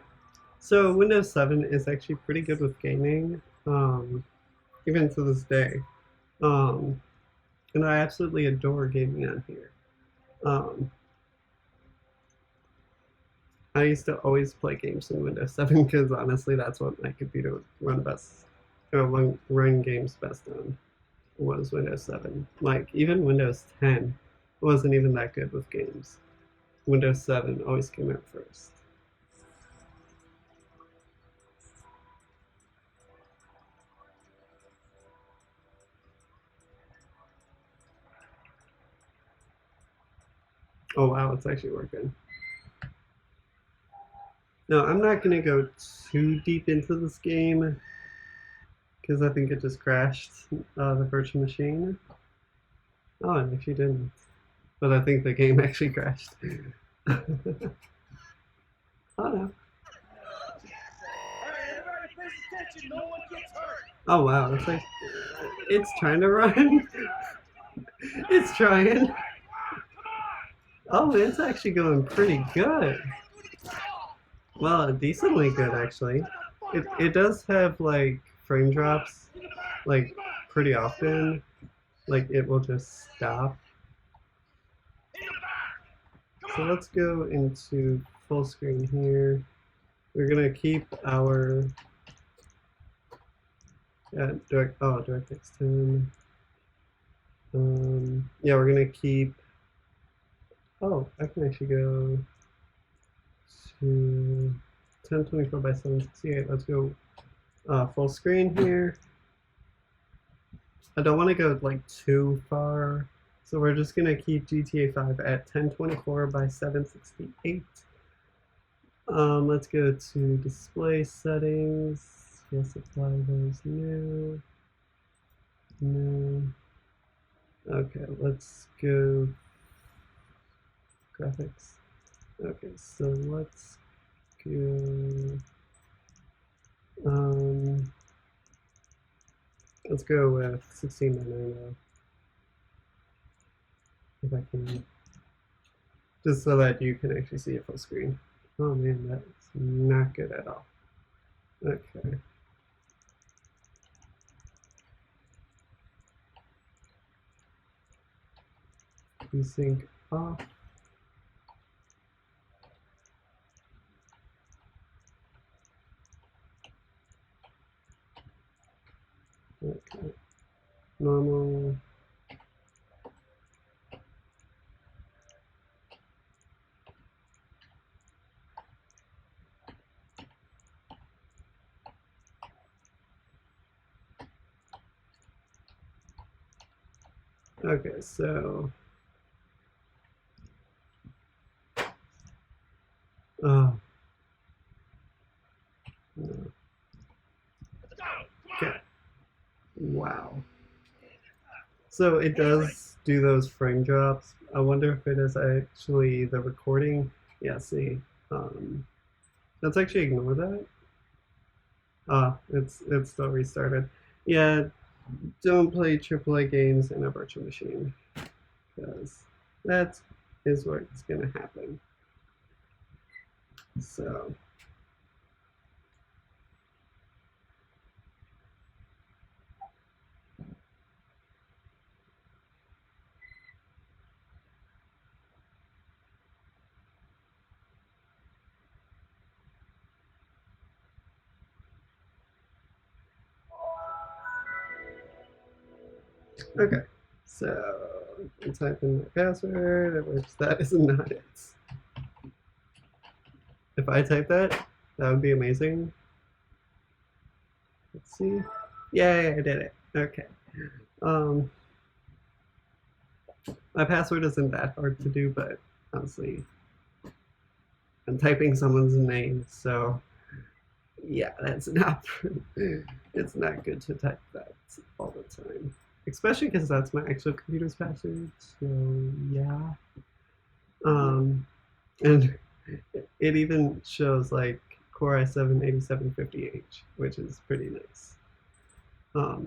so Windows 7 is actually pretty good with gaming, even to this day. And I absolutely adore gaming on here. Um, I used to always play games in Windows 7 because honestly, that's what my computer would run best, or run games best on, was Windows 7. Like, even Windows 10 wasn't even that good with games. Windows 7 always came out first. Oh wow, it's actually working. No, I'm not going to go too deep into this game because I think it just crashed the virtual machine. Oh, it actually didn't. But I think the game actually crashed. Oh no. Oh wow, it's like it's trying to run. It's trying. Oh, it's actually going pretty good. Well, decently good actually. It does have like frame drops, like pretty often. Like it will just stop. So let's go into full screen here. We're gonna keep our DirectX 10. Yeah, we're gonna keep. Oh, I can actually go to 1024 by 768. Let's go full screen here. I don't want to go like too far, so we're just gonna keep GTA 5 at 1024 by 768. Let's go to display settings. Yes, apply those. No. No. Okay, let's go graphics. Okay, so let's go. Let's go with 16:9 if I can, just so that you can actually see it full screen. Oh man, that's not good at all. Okay. Desync off. Okay. Normal. Okay, so oh no. Okay. Wow. So it does do those frame drops. I wonder if it is actually the recording. Yeah, see. Let's actually ignore that. Ah, it's still restarted. Yeah, don't play AAA games in a virtual machine, because that is what's gonna happen. So. Okay, so I type in my password, which that is not it. If I type that, that would be amazing. Let's see. Yay, I did it. Okay. My password isn't that hard to do, but honestly, I'm typing someone's name, so yeah, that's not. It's not good to type that all the time, especially because that's my actual computer's password. So yeah. And it even shows like Core i7 8750H, which is pretty nice. So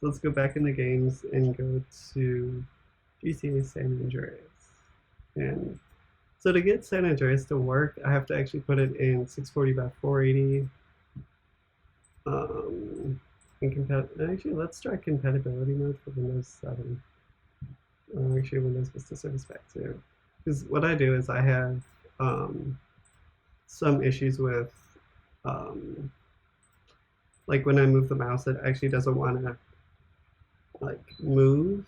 let's go back in the games and go to GTA San Andreas. And so to get San Andreas to work, I have to actually put it in 640 by 480. Actually, let's try compatibility mode for Windows 7. Actually, Windows Vista Service Pack 2. Because what I do is I have some issues with, like when I move the mouse, it actually doesn't want to like move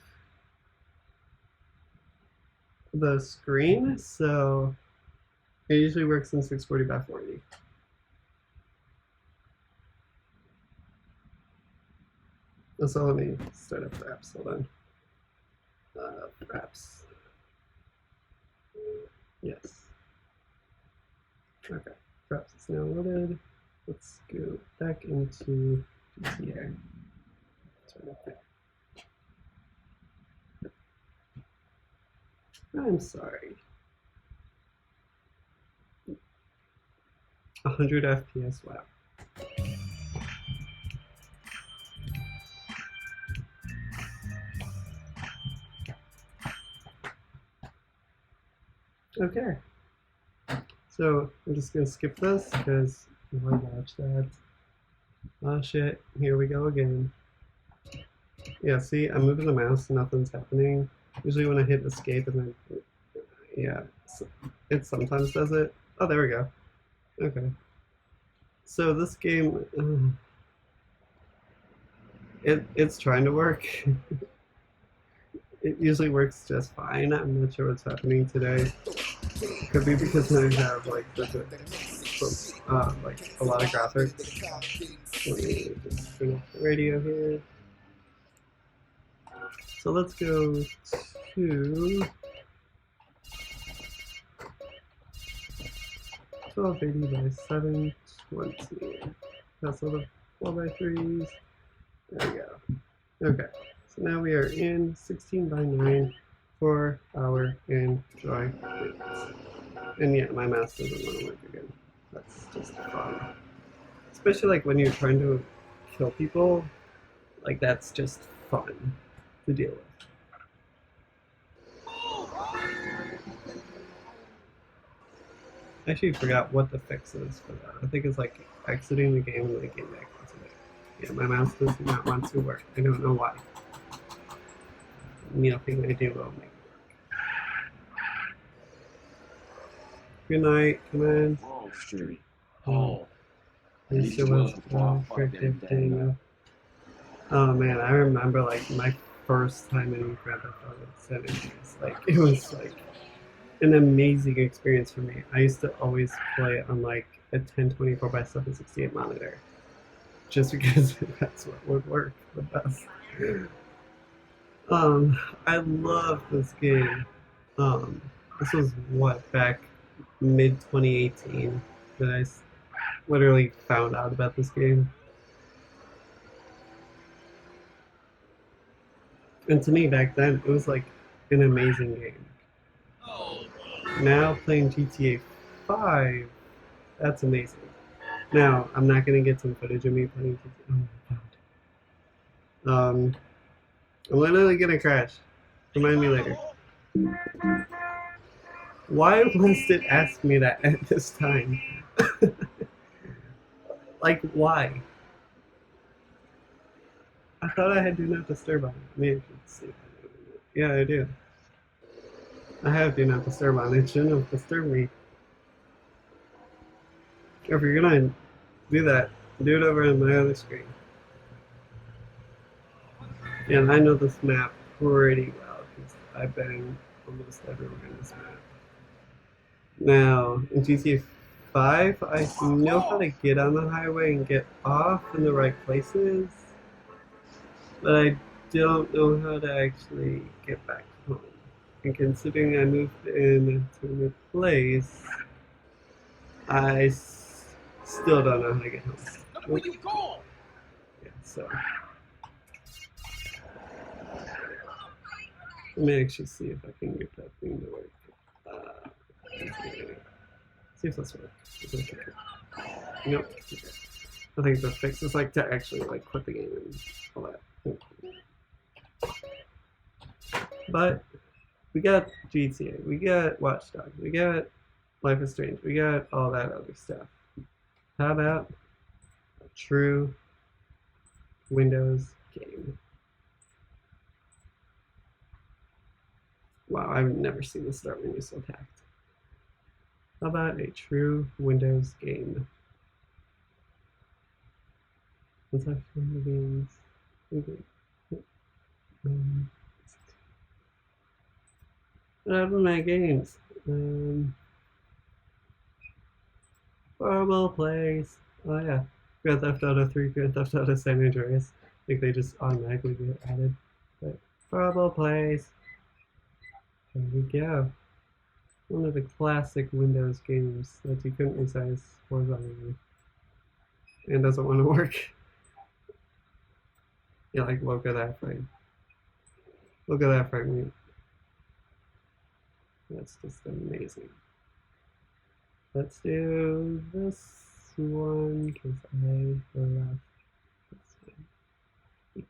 the screen, so it usually works in 640 by 480. So let me start up Fraps. Hold on. Fraps. Yes. Okay. Fraps is now loaded. Let's go back into GTA. Turn it there. I'm sorry. 100 FPS, wow. Okay. So I'm just gonna skip this because I watch that. Oh shit, here we go again. Yeah, see, I'm moving the mouse and nothing's happening. Usually when I hit escape and then, yeah, it sometimes does it. Oh, there we go. Okay. So this game, it's trying to work. It usually works just fine. I'm not sure what's happening today. It could be because I have like like a lot of graphics. Let me just turn off the radio here. So let's go to 1280 by 720. That's all the 4x3s. There we go. Okay, so now we are in 16 by 9 for our Android. And yeah, my mouse doesn't want to work again. That's just fun. Especially like when you're trying to kill people, like that's just fun to deal with. I actually forgot what the fix is for that. I think it's like exiting the game and then getting back into it. Yeah, my mouse does not want to work. I don't know why. Nothing I do will make it work. Good night, command. Wall Street. Hall. Oh man, I remember like my first time in Grand Theft Auto San Andreas. Like it was like an amazing experience for me. I used to always play it on like a 1024 by 768 monitor, just because that's what would work the best. I love this game. This was what, back mid 2018 that I literally found out about this game. And to me back then, it was like an amazing game. Now playing GTA 5. That's amazing. Now, I'm not going to get some footage of me playing. Oh my god. I'm literally going to crash. Remind me later. Why must it ask me that at this time? Like, why? I thought I had do not disturb on. Maybe see if I do. Yeah, I do. I have do not disturb on. It shouldn't have disturbed me. If you're gonna do that, do it over on my other screen. And I know this map pretty well because I've been almost everywhere in this map. Now, in GTA 5, I know how to get on the highway and get off in the right places, but I don't know how to actually get back home. And considering I moved in to a new place, I still don't know how to get home. Look where you going! Yeah, so let me actually see if I can get that thing to work. See if this works. Nope. Okay. I think the fix is like to actually like quit the game and all that. But we got GTA, we got Watch Dogs, we got Life is Strange, we got all that other stuff. How about a true Windows game? Wow, I've never seen the start menu so packed. How about a true Windows game? Let's have fun with games. What happened to my games? Horrible Place. Oh yeah. Grand Theft Auto 3, Grand Theft Auto San Andreas. I think they just automatically get added. But Horrible Place. There we go. One of the classic Windows games that you couldn't resize horizontally. And doesn't want to work. Yeah, like look at that frame. Look at that frame rate. That's just amazing. Let's do this one because I left this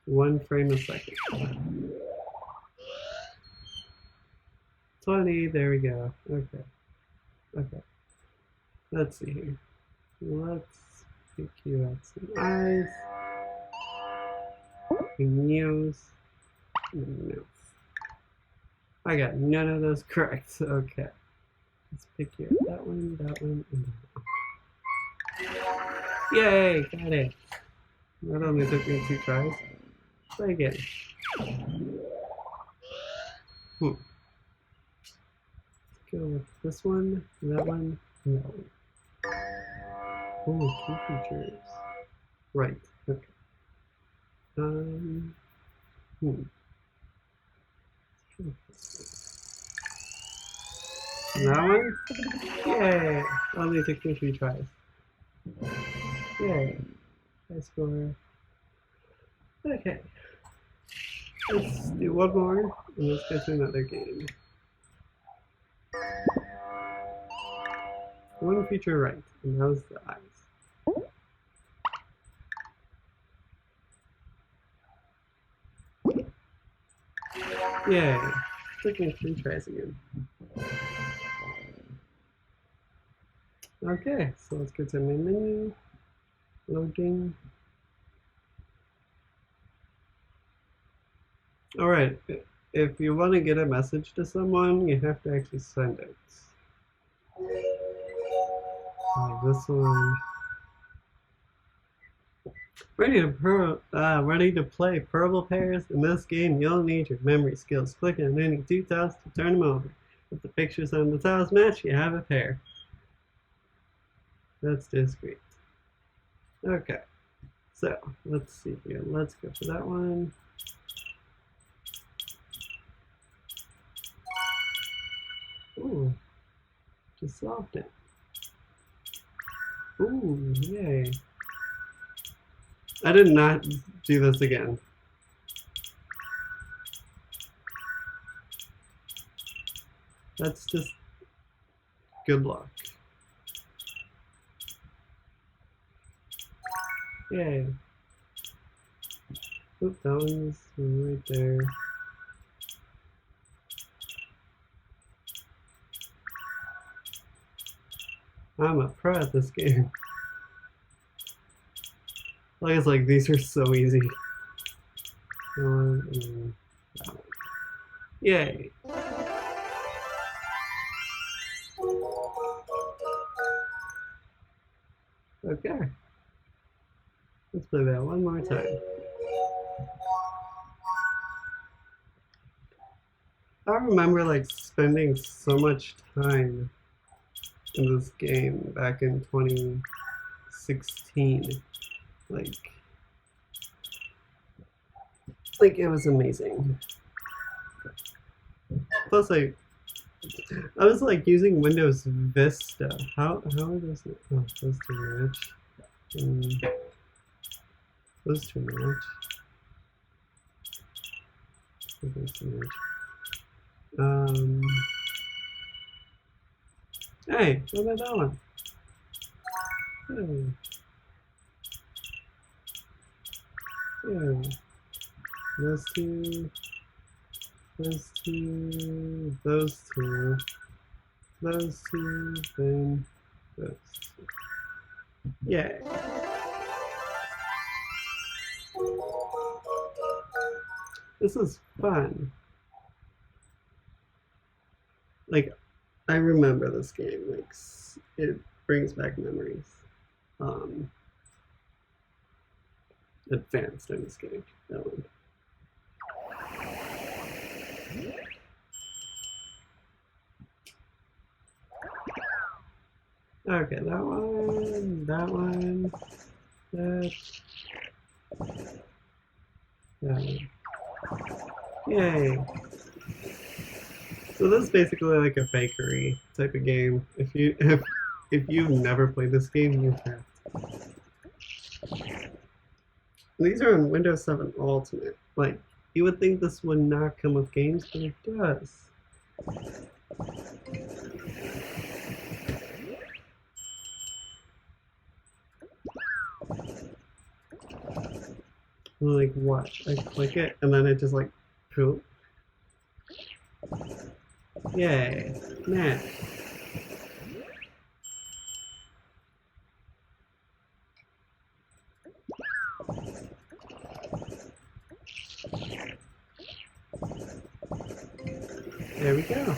one. 1 frame a second. 20, there we go. Okay. Okay. Let's see here. Let's pick you out some eyes. Nose. No. I got none of those correct. Okay. Let's pick you out that one, and that one. Yay! Got it. That only took me 2 tries. Try again. Let's go with this one, that one, and that one. Oh, 2 features. Right. Okay. That one? Yay! Only took me 3 tries. Yay. High score. Okay. Let's do one more, and let's go to another game. 1 feature right, and that was the eyes. Yay! Took me 3 tries again. Okay, so let's go to my menu. Loading. Alright, if you want to get a message to someone, you have to actually send it. This one. Ready to play purple pairs? In this game, you'll need your memory skills. Click on any 2 tiles to turn them over. If the pictures on the tiles match, you have a pair. That's discreet. Okay, so let's see here. Let's go for that one. Ooh, just solved it. Ooh, yay. I did not do this again. That's just good luck. Yay. Oop, that one's right there. I'm a pro at this game. Like, it's like, these are so easy. Yay. Okay. Let's play that one more time. I remember like spending so much time in this game back in 2016. Like it was amazing. Plus I was like using Windows Vista. How are those? Oh, those too much. Those too much. Those too much. Hey, what about that one? Hey. Yeah. Those two, those two, those two, those two, then those two. Yay. This is fun. Like, I remember this game. Like, it brings back memories. Advanced in this game. That one. Okay, that one, that one, that one. Yay! So this is basically like a bakery type of game. If you've never played this game, you have to. These are on Windows 7 Ultimate. Like, you would think this would not come with games, but it does. Like what? I click it and then it just like poop. Yay. Nah. There we go.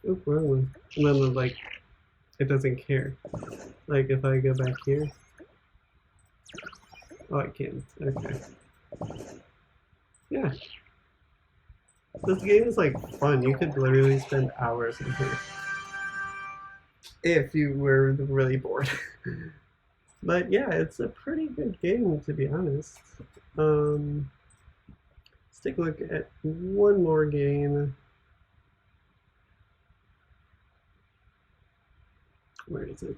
Oop, wrong one. And then like it doesn't care. Like if I go back here. Oh, I can't. Okay. Yeah. This game is like fun. You could literally spend hours in here. If you were really bored. But yeah, it's a pretty good game to be honest. Let's take a look at one more game. Where is it?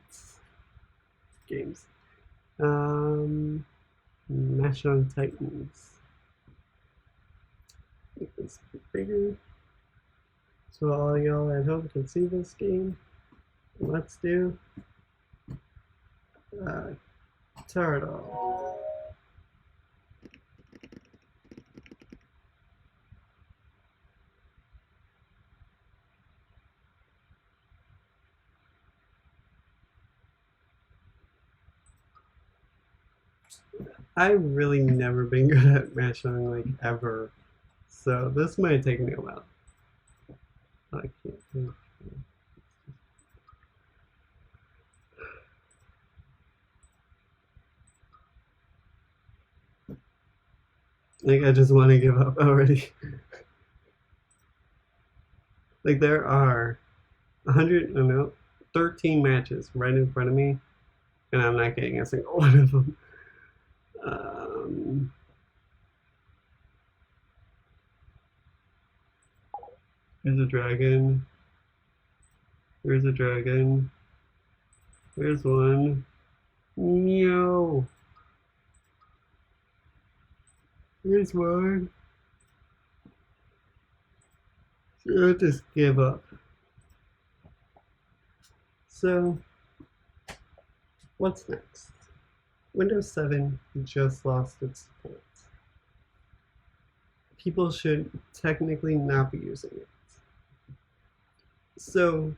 Games. Mash on Titans. Make this a bit bigger. So all y'all at home can see this game. Let's do Turtle. I've really never been good at mashing like ever, so this might take me a while. I can't. Like I just want to give up already. Like there are 13 matches right in front of me, and I'm not getting a single one of them. There's a dragon. There's a dragon. There's one. No. Here's one. I'll just give up. So, what's next? Windows 7 just lost its support. People should technically not be using it. So,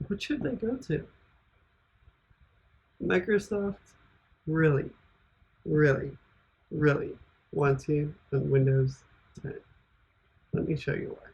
what should they go to? Microsoft really, really, really wants you on Windows 10. Let me show you why.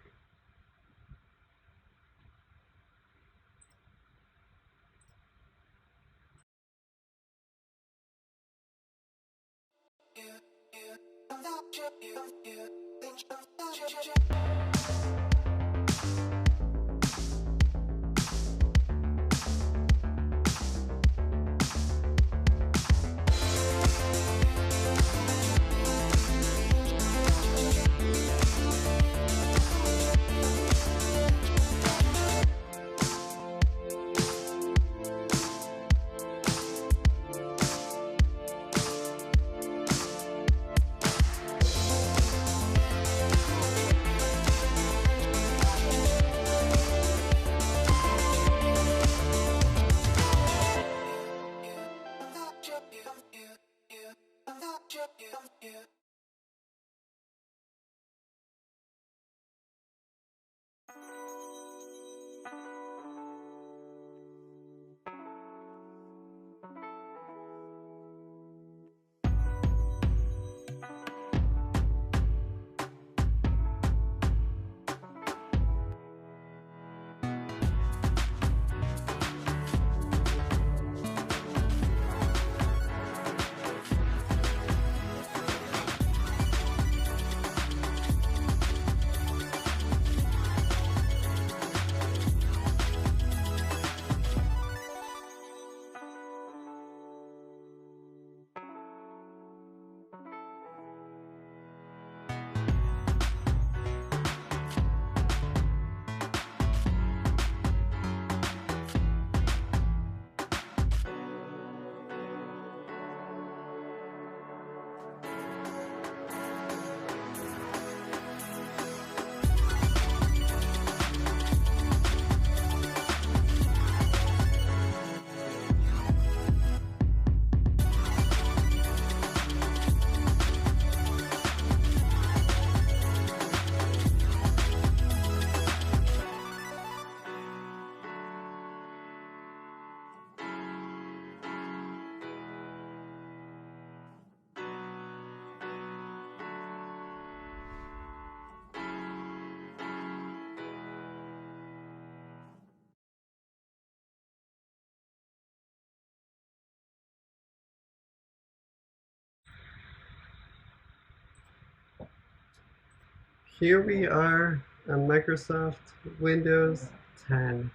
Here we are on Microsoft Windows 10.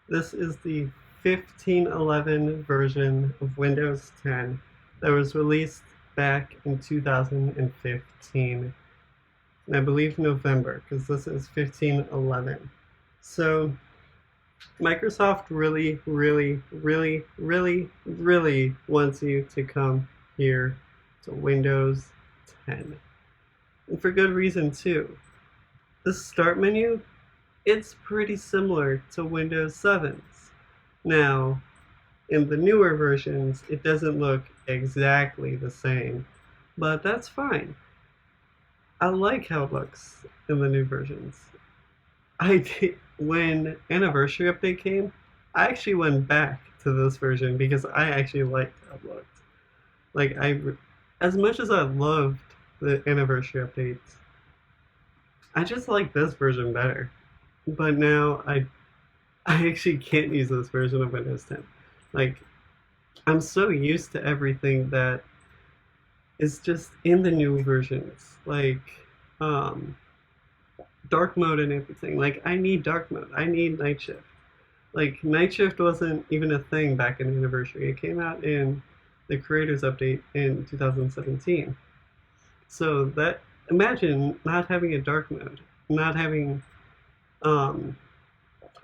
This is the 1511 version of Windows 10 that was released back in 2015. And I believe November, because this is 1511. So Microsoft really, really, really, really, really wants you to come here to Windows 10. And for good reason too. This start menu, it's pretty similar to Windows 7's. Now, in the newer versions, it doesn't look exactly the same, but that's fine. I like how it looks in the new versions. When Anniversary Update came, I actually went back to this version because I actually liked how it looked. Like, as much as I loved the Anniversary Updates, I just like this version better. But now I actually can't use this version of Windows 10. Like, I'm so used to everything that is just in the new versions. Like, dark mode and everything. Like, I need dark mode. I need night shift. Like, night shift wasn't even a thing back in Anniversary. It came out in the Creators Update in 2017. So that, imagine not having a dark mode, not having a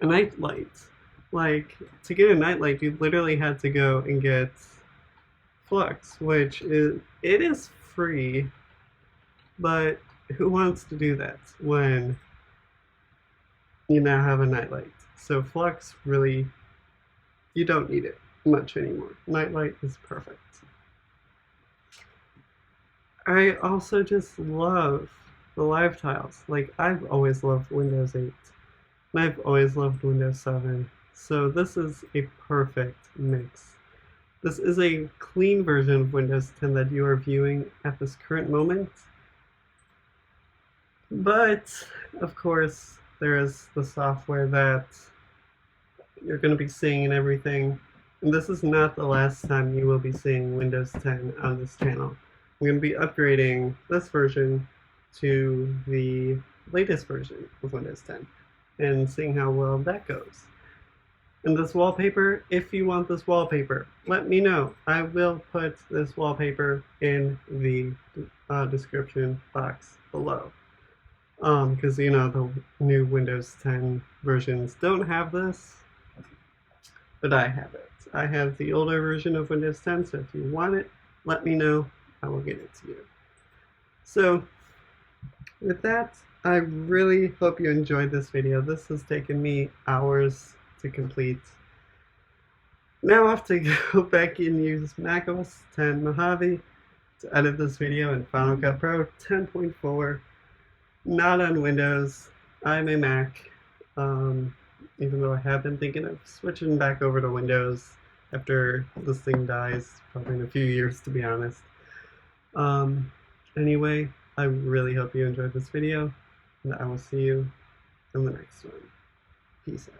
night light. Like, to get a night light, you literally had to go and get Flux, which is free, but who wants to do that when you now have a nightlight? So Flux really, you don't need it much anymore. Nightlight is perfect. I also just love the live tiles. Like, I've always loved Windows 8, and I've always loved Windows 7. So this is a perfect mix. This is a clean version of Windows 10 that you are viewing at this current moment. But, of course, there is the software that you're going to be seeing and everything. And this is not the last time you will be seeing Windows 10 on this channel. I'm going to be upgrading this version to the latest version of Windows 10 and seeing how well that goes. And this wallpaper, if you want this wallpaper, let me know. I will put this wallpaper in the description box below. Because, you know, the new Windows 10 versions don't have this, but I have it. I have the older version of Windows 10, so if you want it, let me know. I will get it to you. So, with that, I really hope you enjoyed this video. This has taken me hours to complete. Now I have to go back and use macOS 10 Mojave to edit this video in Final Cut Pro 10.4. Not on Windows. I'm a Mac. Even though I have been thinking of switching back over to Windows after this thing dies, probably in a few years, to be honest. Anyway, I really hope you enjoyed this video, and I will see you in the next one. Peace out.